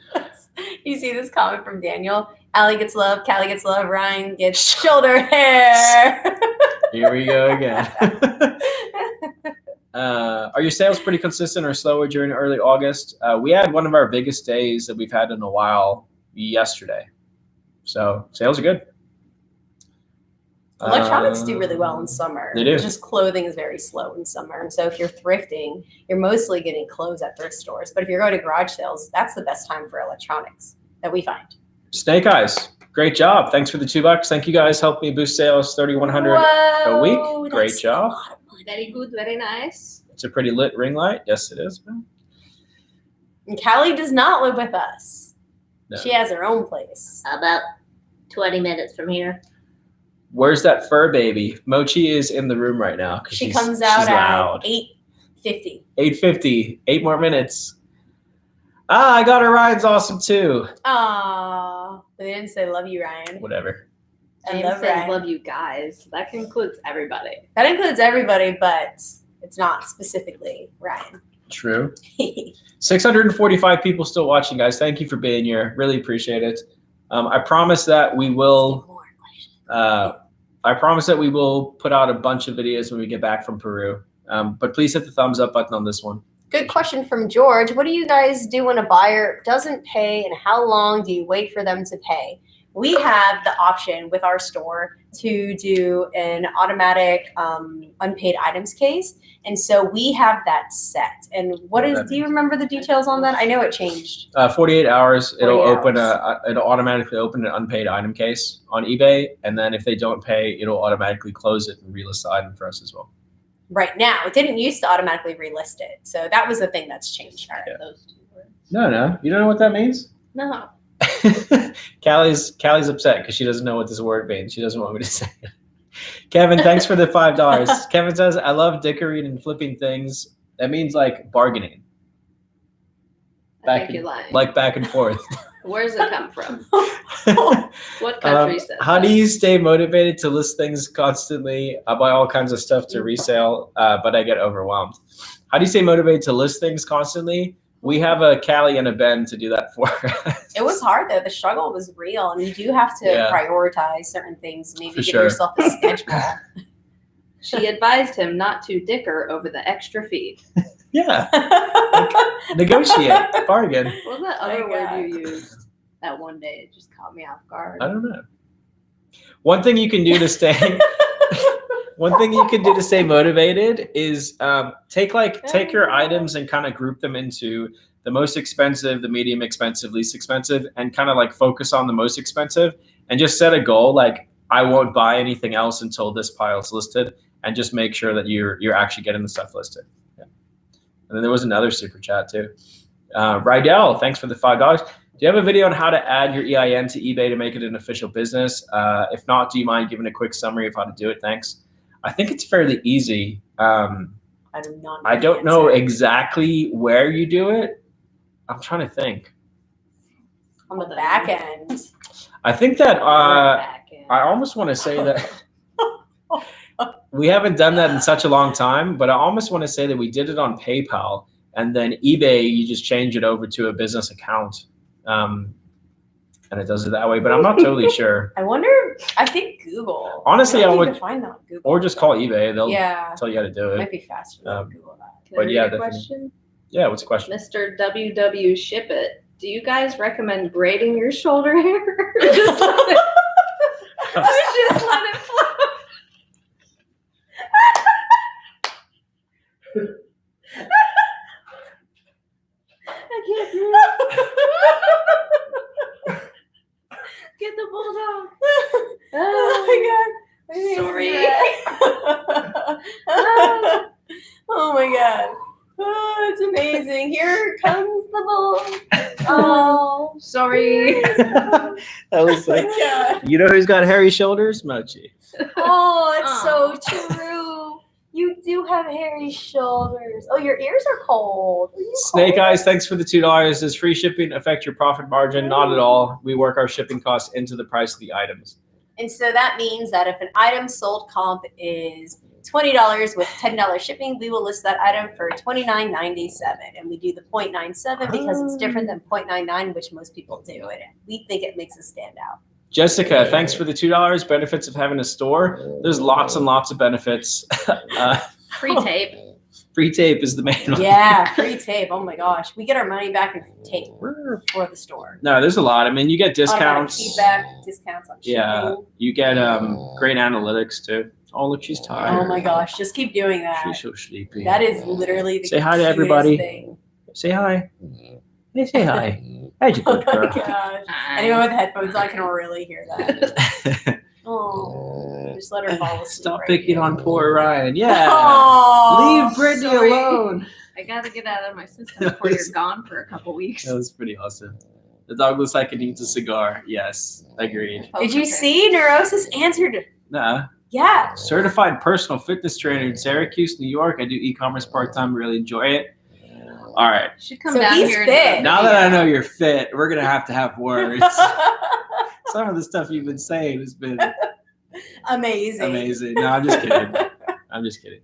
You see this comment from Daniel? Allie gets love, Callie gets love, Ryan gets shoulder hair. Here we go again. Are your sales pretty consistent or slower during early August? We had one of our biggest days that we've had in a while yesterday. So sales are good. Electronics do really well in summer. They do. Just clothing is very slow in summer. And so if you're thrifting, you're mostly getting clothes at thrift stores. But if you're going to garage sales, that's the best time for electronics that we find. Snake Eyes, great job. Thanks for the $2. Thank you guys. Helped me boost sales 3,100 a week. Great That's job. a lot of money. Very good, very nice. It's a pretty lit ring light. Yes, it is. And Callie does not live with us. No. She has her own place. About 20 minutes from here. Where's that fur baby? Mochi is in the room right now. She comes out she's at loud. 8:50. 8:50. 8 more minutes. I got her. Ryan's awesome too. Aww. But they didn't say love you, Ryan. Whatever. I James love says Ryan. love you guys. That includes everybody. That includes everybody, but it's not specifically Ryan. True. 645 people still watching, guys. Thank you for being here. Really appreciate it. I promise that we will. I promise that we will put out a bunch of videos when we get back from Peru. But please hit the thumbs up button on this one. Good question from George. What do you guys do when a buyer doesn't pay, and how long do you wait for them to pay? We have the option with our store to do an automatic unpaid items case. And so we have that set. And do you remember the details on that? I know it changed. 48 hours, it'll 48 it'll automatically open an unpaid item case on eBay. And then if they don't pay, it'll automatically close it and relist the item for us as well. Right now. It didn't used to automatically relist it. So that was the thing that's changed. Yeah. Those 2 words. No. You don't know what that means? No. Callie's upset because she doesn't know what this word means. She doesn't want me to say it. Kevin, thanks for the $5. Kevin says, I love dickering and flipping things. That means like bargaining. I think you're lying. Like back and forth. Where does it come from? What country says How do that? you stay motivated to list things constantly? I buy all kinds of stuff to resale, but I get overwhelmed. How do you stay motivated to list things constantly? We have a Callie and a Ben to do that for us. It was hard though. The struggle was real, and you do have to prioritize certain things. Maybe give yourself a schedule. She advised him not to dicker over the extra fee. Yeah. Negotiate. Bargain. What was that Oh my other word God. you used that one day? It just caught me off guard. I don't know. One thing you can do to stay motivated is take your items and kind of group them into the most expensive, the medium expensive, least expensive, and kind of like focus on the most expensive and just set a goal like I won't buy anything else until this pile's listed, and just make sure that you're actually getting the stuff listed. Yeah. And then there was another super chat too. Rydell, thanks for the $5. Do you have a video on how to add your EIN to eBay to make it an official business? If not, do you mind giving a quick summary of how to do it? Thanks. I think it's fairly easy. I do not know I the don't know answer. exactly where you do it. I'm trying to think. On the back end. I think that Back end. I almost want to say that we haven't done that in such a long time, but I almost want to say that we did it on PayPal, and then eBay, you just change it over to a business account. And it does it that way, but I'm not totally sure. I wonder. I think Google. Honestly, I I think would- you can find that on Google. Or just call eBay. They'll Yeah, tell you how to do it it. might be faster than Google that. Can but I yeah, read a definitely. question? Yeah, what's the question? Mr. WW Ship It. Do you guys recommend braiding your shoulder hair? Just let it, just let it flow. I can't do it. Get the bulldog. Oh my god. My hands Sorry. are red. Oh my god. Oh, it's amazing. Here comes the bull. Oh, Sorry. That was oh like, my god. you know who's got hairy shoulders? Mochi. Oh, it's so true. You do have hairy shoulders. Oh, your ears are cold. Are you Snake cold? Eyes, thanks for the $2. Does free shipping affect your profit margin? Not at all. We work our shipping costs into the price of the items. And so that means that if an item sold comp is $20 with $10 shipping, we will list that item for $29.97, and we do the 0.97 because it's different than 0.99, which most people do, and we think it makes us stand out. Jessica, thanks for the $2. Benefits of having a store. There's lots and lots of benefits. Free tape. Free tape is the main one. Yeah, free tape. Oh my gosh, we get our money back in tape for the store. No, there's a lot. I mean, you get Automatic discounts. feedback, discounts on shipping. Yeah, you get great analytics too. Oh, look, she's tired. Oh my gosh, just keep doing that. She's so sleepy. That is literally the Say hi to cutest everybody. thing. Say hi. Hey, say hi. How's your Oh good my girl? gosh. Anyone with headphones on can really hear that. Oh, just let her fall asleep. Stop right picking here. on poor Ryan. Yeah. Oh, Leave Brittany sorry. alone. I gotta get out of my system before you're gone for a couple weeks. That was pretty awesome. The dog looks like it needs a cigar. Yes, agreed. Did you see Neurosis answered? Nah. Yeah. Certified personal fitness trainer in Syracuse, New York. I do e-commerce part-time. Really enjoy it. All right. Should come So down he's here. and fit. do a Now that I video. know you're fit, we're going to have words. Some of the stuff you've been saying has been Amazing. amazing. No, I'm just kidding. I'm just kidding.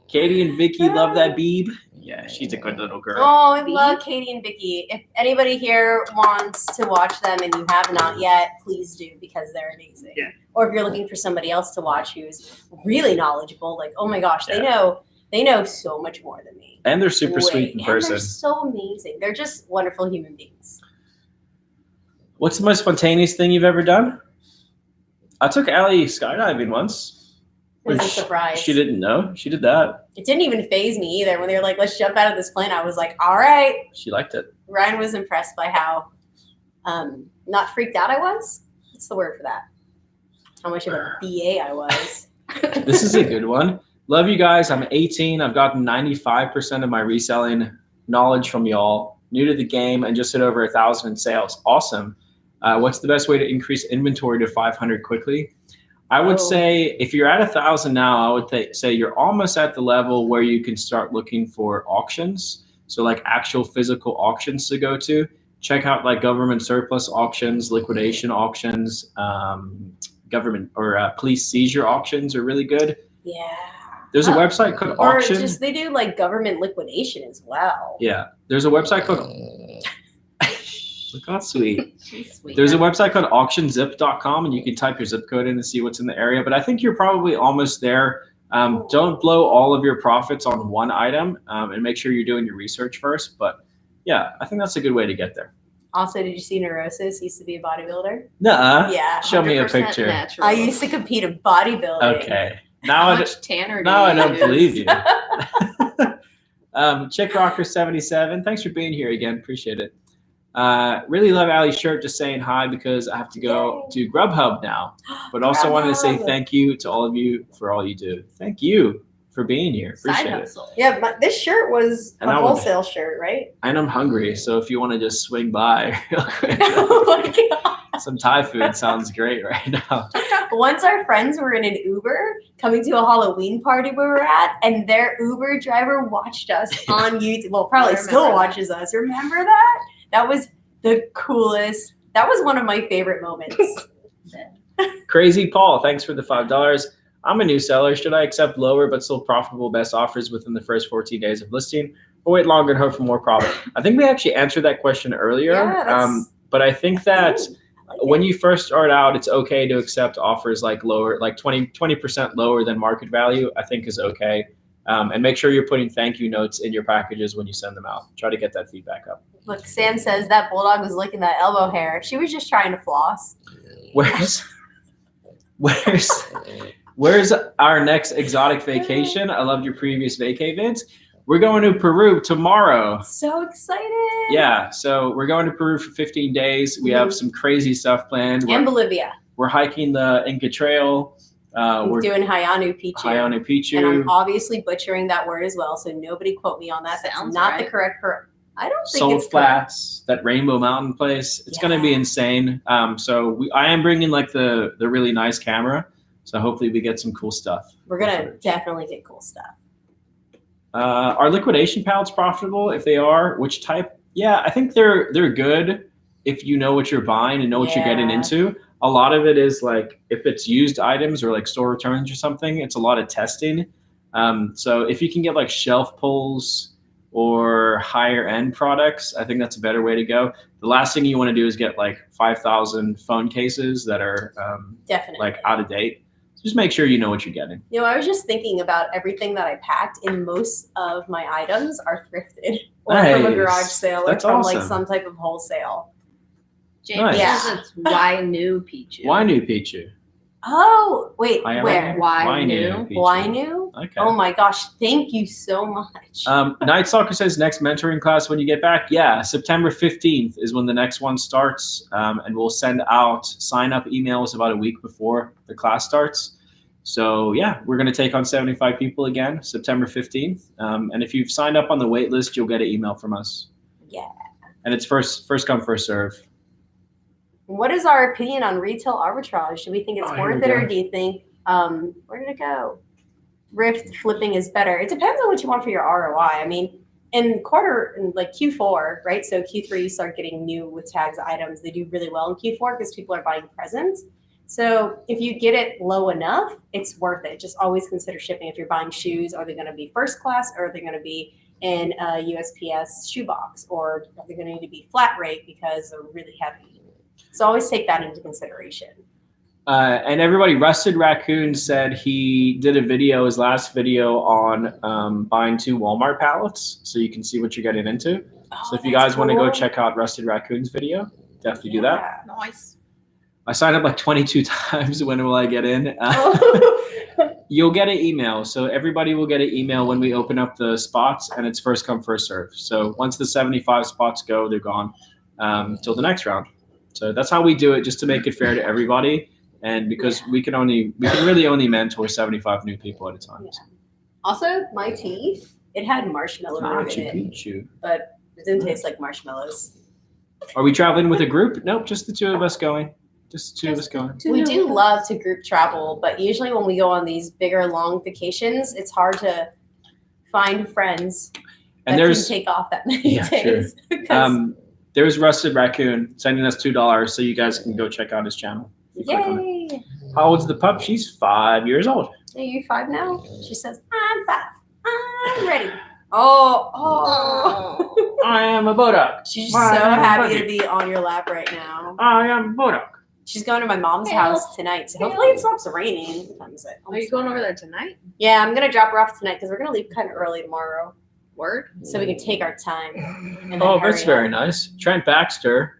Katie and Vicky love that Beeb. Yeah, she's a good little girl. Oh, I love Katie and Vicky. If anybody here wants to watch them and you have not yet, please do because they're amazing. Yeah. Or if you're looking for somebody else to watch who's really knowledgeable, like, oh my gosh, they Yeah. know so much more than me. And they're super Way. sweet in And person. they're so amazing. They're just wonderful human beings. What's the most spontaneous thing you've ever done? I took Allie skydiving once. It was a which surprise. She didn't know. She did that. It didn't even faze me either. When they were like, let's jump out of this plane, I was like, all right. She liked it. Ryan was impressed by how not freaked out I was. What's the word for that? How much of a BA I was. This is a good one. Love you guys. I'm 18. I've gotten 95% of my reselling knowledge from y'all. New to the game and just hit over 1,000 in sales. Awesome. What's the best way to increase inventory to 500 quickly? I would say if you're at 1,000 now, I would say you're almost at the level where you can start looking for auctions. So like actual physical auctions to go to. Check out like government surplus auctions, liquidation auctions, government or police seizure auctions are really good. Yeah. There's a website called Or Auction. just they do like government liquidation as well. Yeah, there's a website called. Look how sweet. She's sweet. There's a website called auctionzip.com, and you can type your zip code in and see what's in the area. But I think you're probably almost there Don't blow all of your profits on one item, and make sure you're doing your research first. But yeah, I think that's a good way to get there. Also, did you see Neurosis used to be a bodybuilder? Nuh-uh. Yeah. Show me a 100% picture. Natural. I used to compete in bodybuilding. Okay. How much tanner do Now you I don't use? believe you. Chick Rocker 77. Thanks for being here again. Appreciate it. Really love Allie's shirt. Just saying hi because I have to go to Grubhub now. But also wanted to say thank you to all of you for all you do. Thank you for being here. Side Appreciate it. hustle. Yeah, this shirt was And a I would- wholesale shirt, right? And I'm hungry, so if you want to just swing by real quick, Oh my god. some Thai food sounds great right now. Once our friends were in an Uber coming to a Halloween party we were at, and their Uber driver watched us on YouTube. Well, probably I still remember watches us. Remember that? That was the coolest. That was one of my favorite moments. Crazy Paul, thanks for the $5. I'm a new seller. Should I accept lower but still profitable best offers within the first 14 days of listing, or wait longer and hope for more profit? I think we actually answered that question earlier. Yeah, that's- But I think that I like when it. you first start out, it's okay to accept offers like lower, like 20% lower than market value, I think is okay. And make sure you're putting thank you notes in your packages when you send them out. Try to get that feedback up. Look, Sam says that bulldog was licking that elbow hair. She was just trying to floss. Where's our next exotic vacation? I loved your previous vacay vids. We're going to Peru tomorrow. So excited. Yeah, so we're going to Peru for 15 days. We have some crazy stuff planned. And Bolivia. We're hiking the Inca Trail. We're doing Hayanu Pichu. Hayanu Pichu. And I'm obviously butchering that word as well, so nobody quote me on that. That's Sounds not right. the correct I don't think Salt it's correct. Flats, that Rainbow Mountain place. It's going to be insane. So I am bringing like the really nice camera. So hopefully we get some cool stuff. We're gonna definitely get cool stuff. Are liquidation pallets profitable? If they are, which type? Yeah, I think they're good if you know what you're buying and know what you're getting Yeah. into. A lot of it is like if it's used items or like store returns or something, it's a lot of testing. So if you can get like shelf pulls or higher end products, I think that's a better way to go. The last thing you want to do is get like 5,000 phone cases that are Definitely. like out of date. Just make sure you know what you're getting. You know, I was just thinking about everything that I packed, and most of my items are thrifted or from a Nice. garage sale or That's from like awesome. some type of wholesale. James Nice. says it's why new Pichu. Why new Pichu? Oh, wait, I am where? Why new new? Pichu. Why new? Okay. Oh my gosh, thank you so much. Night Stalker says next mentoring class when you get back. Yeah, September 15th is when the next one starts, and we'll send out sign-up emails about a week before the class starts. So yeah, we're going to take on 75 people again, September 15th. And if you've signed up on the wait list, you'll get an email from us. Yeah. And it's first come, first serve. What is our opinion on retail arbitrage? Do we think it's Oh, here worth we it, or go. do you think where did it go? Rift flipping is better. It depends on what you want for your ROI. I mean, in like Q4, right? So Q3 you start getting new with tags items. They do really well in Q4 because people are buying presents. So if you get it low enough, it's worth it. Just always consider shipping. If you're buying shoes, are they going to be first class, or are they going to be in a USPS shoebox, or are they going to need to be flat rate because they're really heavy? So always take that into consideration. And everybody, Rusted Raccoon said he did a video, his last video, on buying 2 Walmart pallets, so you can see what you're getting into. So if you guys want to go check out Rusted Raccoon's video, definitely do that. Nice. I signed up like 22 times. When will I get in? You'll get an email. So everybody will get an email when we open up the spots, and it's first come, first serve. So once the 75 spots go, they're gone till the next round. So that's how we do it, just to make it fair to everybody. And because we can really only mentor 75 new people at a time. Yeah. Also, my tea, it had marshmallow root in it, Pichu. but it didn't taste like marshmallows. Are we traveling with a group? Nope, just the 2 of us going. Just the 2 of us going. We do love to group travel, but usually when we go on these bigger, long vacations, it's hard to find friends And that can there's take off that many Yeah, days. Because there's Rusted Raccoon sending us $2 so you guys can go check out his channel. if you click on it. yay! How old's the pup? She's 5 years old. Are you 5 now? She says, I'm 5. I'm ready. Oh. I am a Bodak. She's My so happy buddy. to be on your lap right now. I am a Bodak. She's going to my mom's Help. house tonight, so hopefully it stops raining. Are you going over there tonight? Yeah, I'm gonna drop her off tonight because we're gonna leave kind of early tomorrow, Word. so we can take our time. And then Oh, hurry that's very up. nice. Trent Baxter.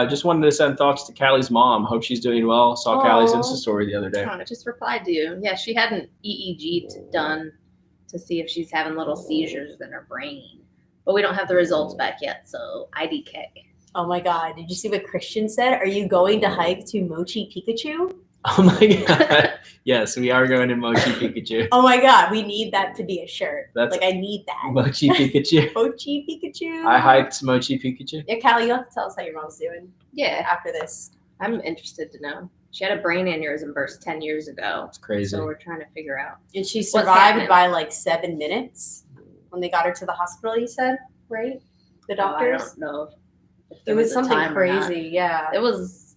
Just wanted to send thoughts to Callie's mom. Hope she's doing well. Saw Callie's Aw. Insta story the other day. I just replied to you. Yeah, she had an EEG done to see if she's having little seizures in her brain, but we don't have the results back yet. So IDK. Oh my God! Did you see what Christian said? Are you going to hike to Mochi Pikachu? Oh my God. Yes, we are going to Mochi Pikachu. Oh my God! We need that to be a shirt. That's- Like I need that. Mochi Pikachu. Mochi Pikachu. I hiked Mochi Pikachu. Yeah, Callie, you have to tell us how your mom's doing Yeah, after this. I'm interested to know. She had a brain aneurysm burst 10 years ago, It's crazy. so we're trying to figure out. And she What's survived happening? by like 7 minutes when they got her to the hospital. You said, right? The I doctors. don't know. If It there was a something time or not. crazy. Yeah. It was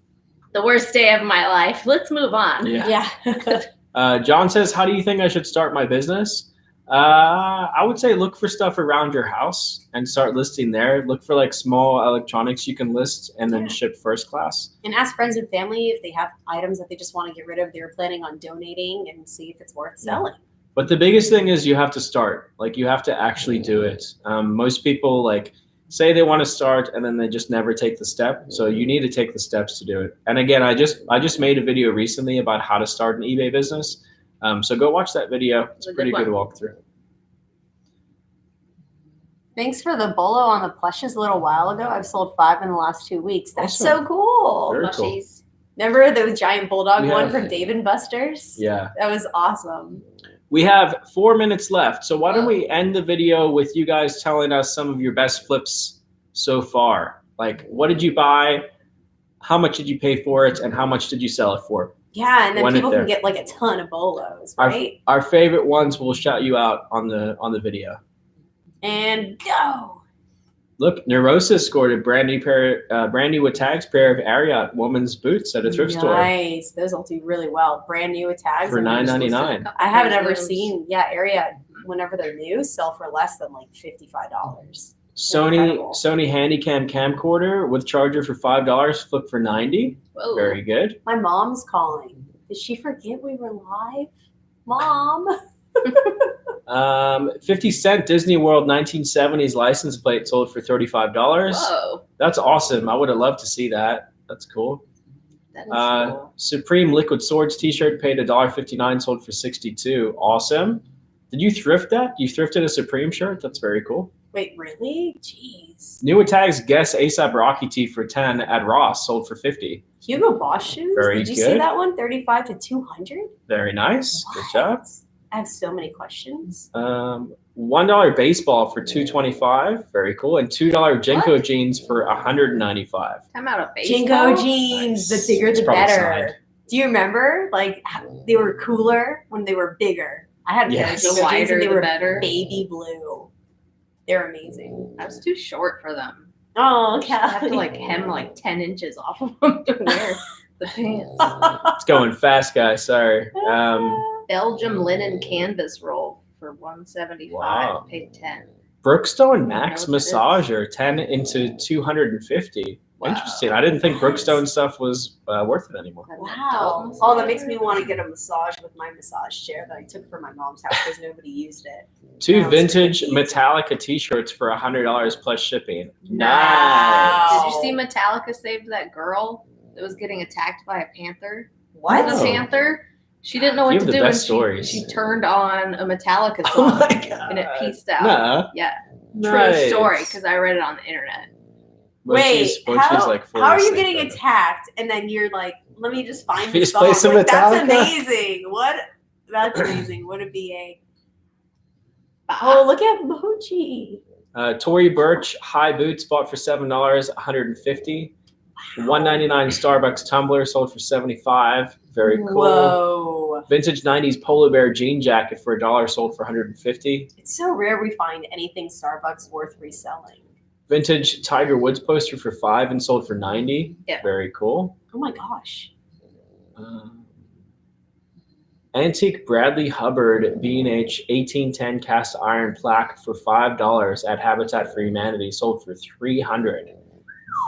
the worst day of my life. Let's move on. Yeah. Yeah. John says, how do you think I should start my business? I would say look for stuff around your house and start listing there. Look for like small electronics you can list and then Yeah. ship first class. And ask friends and family if they have items that they just want to get rid of. They're planning on donating and see if it's worth Yeah. selling. But the biggest thing is you have to start. Like you have to actually do it. Most people like say they want to start and then they just never take the step. So you need to take the steps to do it. And again, I just made a video recently about how to start an eBay business. So go watch that video. It's a a good pretty good one. walkthrough. Thanks for the bolo on the plushes a little while ago. I've sold 5 in the last 2 weeks. That's Awesome. so cool. Very cool. Plushies. Remember the giant bulldog We one have- from Dave and Buster's? Yeah. That was awesome. We have 4 minutes left. So why don't we end the video with you guys telling us some of your best flips so far? Like, what did you buy? How much did you pay for it? And how much did you sell it for? Yeah, and then Run it people can there. get like a ton of bolos, Our- right? Our favorite ones will shout you out on the video. And go. Look, Neurosis scored a brand new with tags pair of Ariat women's boots at a thrift store Nice. Those will do really well. Brand new with tags. for and they're just $9.99. I haven't ever Those. seen, Area whenever they're new sell for less than like $55. Sony Incredible. Handycam camcorder with charger for $5, flip for $90. Whoa. Very good. My mom's calling. Did she forget we were live? Mom. 50 cent Disney World 1970s license plate sold for $35. Whoa. That's awesome. I would have loved to see that. That's cool. That is cool. Supreme Liquid Swords t-shirt paid $1.59, sold for $62. Awesome. Did you thrift that? You thrifted a Supreme shirt? That's very cool. Wait, really? Jeez. New with tags Guess ASAP Rocky tee for 10 at Ross, sold for 50. Hugo Boss shoes? Very Did you see good. that one? 35 to 200? Very nice. Good job. I have so many questions. $1 baseball for $2.25. Very cool. And $2 Jinko What? jeans for $195. Time out of baseball. Jinko jeans, Nice. the bigger It's the probably better. signed. Do you remember? Like they were cooler when they were bigger. I had Yes. Jinko The jeans wider, and they the were better. baby blue. They're amazing. I was too short for them. Oh, I have to Callie. like hem like 10 inches off of them to wear the pants. It's going fast, guys. Sorry. Belgium linen canvas roll for $175. Wow. Paid 10. Brookstone know Max what that is. Massager, 10 into 250. Wow. Interesting. I didn't think What? Brookstone stuff was worth it anymore. An Wow. adult Oh, that makes massage. me want to get a massage with my massage chair that I took from my mom's house because nobody used it. Two That was vintage crazy. Metallica t-shirts for $100 plus shipping. Wow. Did you see Metallica saved that girl that was getting attacked by a panther? What? The Oh. panther. She didn't know what You to have the do, and best stories. she turned on a Metallica Oh song, my god. and it pieced out. Nah. Yeah, Nice. true story because I read it on the internet. When Wait, she's how, like how are you asleep, getting but- attacked and then you're like, let me just find You the just song. play some Like, that's Metallica? amazing. What? That's amazing. What a BA. Oh, look at Mochi. Tory Burch high boots bought for $7, $150. $1.99 Starbucks tumbler sold for $75. Very cool. Whoa. Vintage 90s polar bear jean jacket for $1 sold for $150. It's so rare we find anything Starbucks worth reselling. Vintage Tiger Woods poster for $5 and sold for $90. Yeah. Very cool. Oh my gosh. Antique Bradley Hubbard B&H 1810 cast iron plaque for $5 at Habitat for Humanity sold for $300.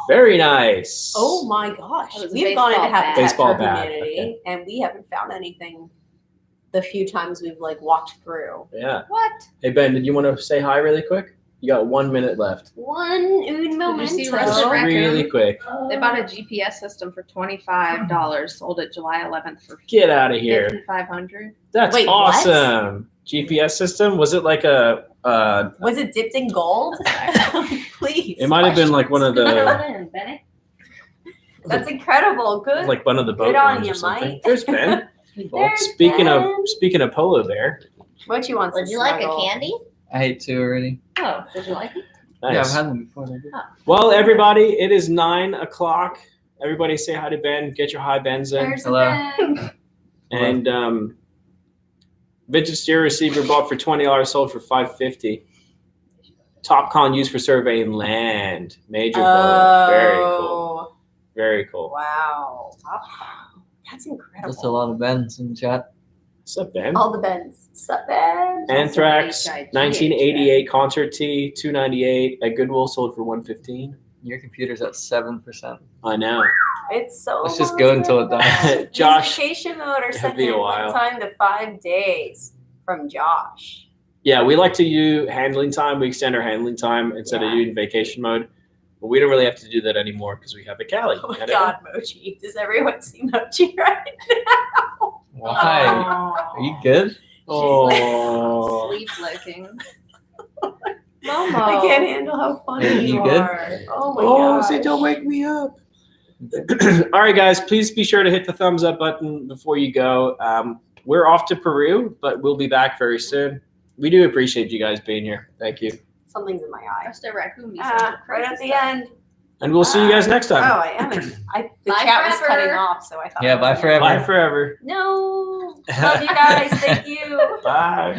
Very nice. Oh my gosh. That was a We've gone into baseball bat. Habitat Baseball for bat, Humanity and we haven't found anything the few times we've like walked through. Yeah. What? Hey Ben, did you want to say hi really quick? You got 1 minute left. Un momento. see Just Rusted Raccoon? really quick. They bought a GPS system for $25, sold it July 11th for Get out of here. $5,500. That's Wait, what? awesome. GPS system? Was it like a Was it dipped in gold? Please. it might have been like one of the That's incredible. Good. like one of the boat Good on ones you, or something. Mike. There's Ben. There's speaking Ben. of polar bear. What you want? Would you like a candy? I ate 2 already. Oh, did you like it? Nice. Yeah, I've had them before. They're good. Well, everybody, it is 9 o'clock. Everybody say hi to Ben. Get your hi Bens in. There's Hello. a Ben. And vintage steer receiver bought for $20, sold for $5.50. Top con used for surveying land. Major boat. Very cool. Very cool. Wow. That's incredible. That's a lot of Bens in the chat. What's up, Ben? All the Bens. Sup, Ben? Anthrax, HIG. 1988 concert tee, $298 at Goodwill, sold for $115. Your computer's at 7%. I know. It's so Let's just go until it dies. Josh, vacation mode or it'll be a second while. time to 5 days from Josh. yeah, we like to do handling time. We extend our handling time instead of Yeah. doing vacation mode. But we don't really have to do that anymore because we have a Cali. Oh my God, Mochi. Does everyone see Mochi right now? Why? Are Are you good? Oh. Sleep licking. I Momo. can't handle how funny Hey, you you good? are. Oh my Oh, gosh. say don't wake me up. All right, guys, please be sure to hit the thumbs up button before you go. We're off to Peru, but we'll be back very soon. We do appreciate you guys being here. Thank you. Something's in my eye. Rusted Raccoon. Right at the end. And we'll see you guys next Oh, time. I am. The Bye chat was forever. cutting off, so I thought. Yeah, I was bye gonna- forever. Bye forever. No. Love you guys. Thank you. Bye.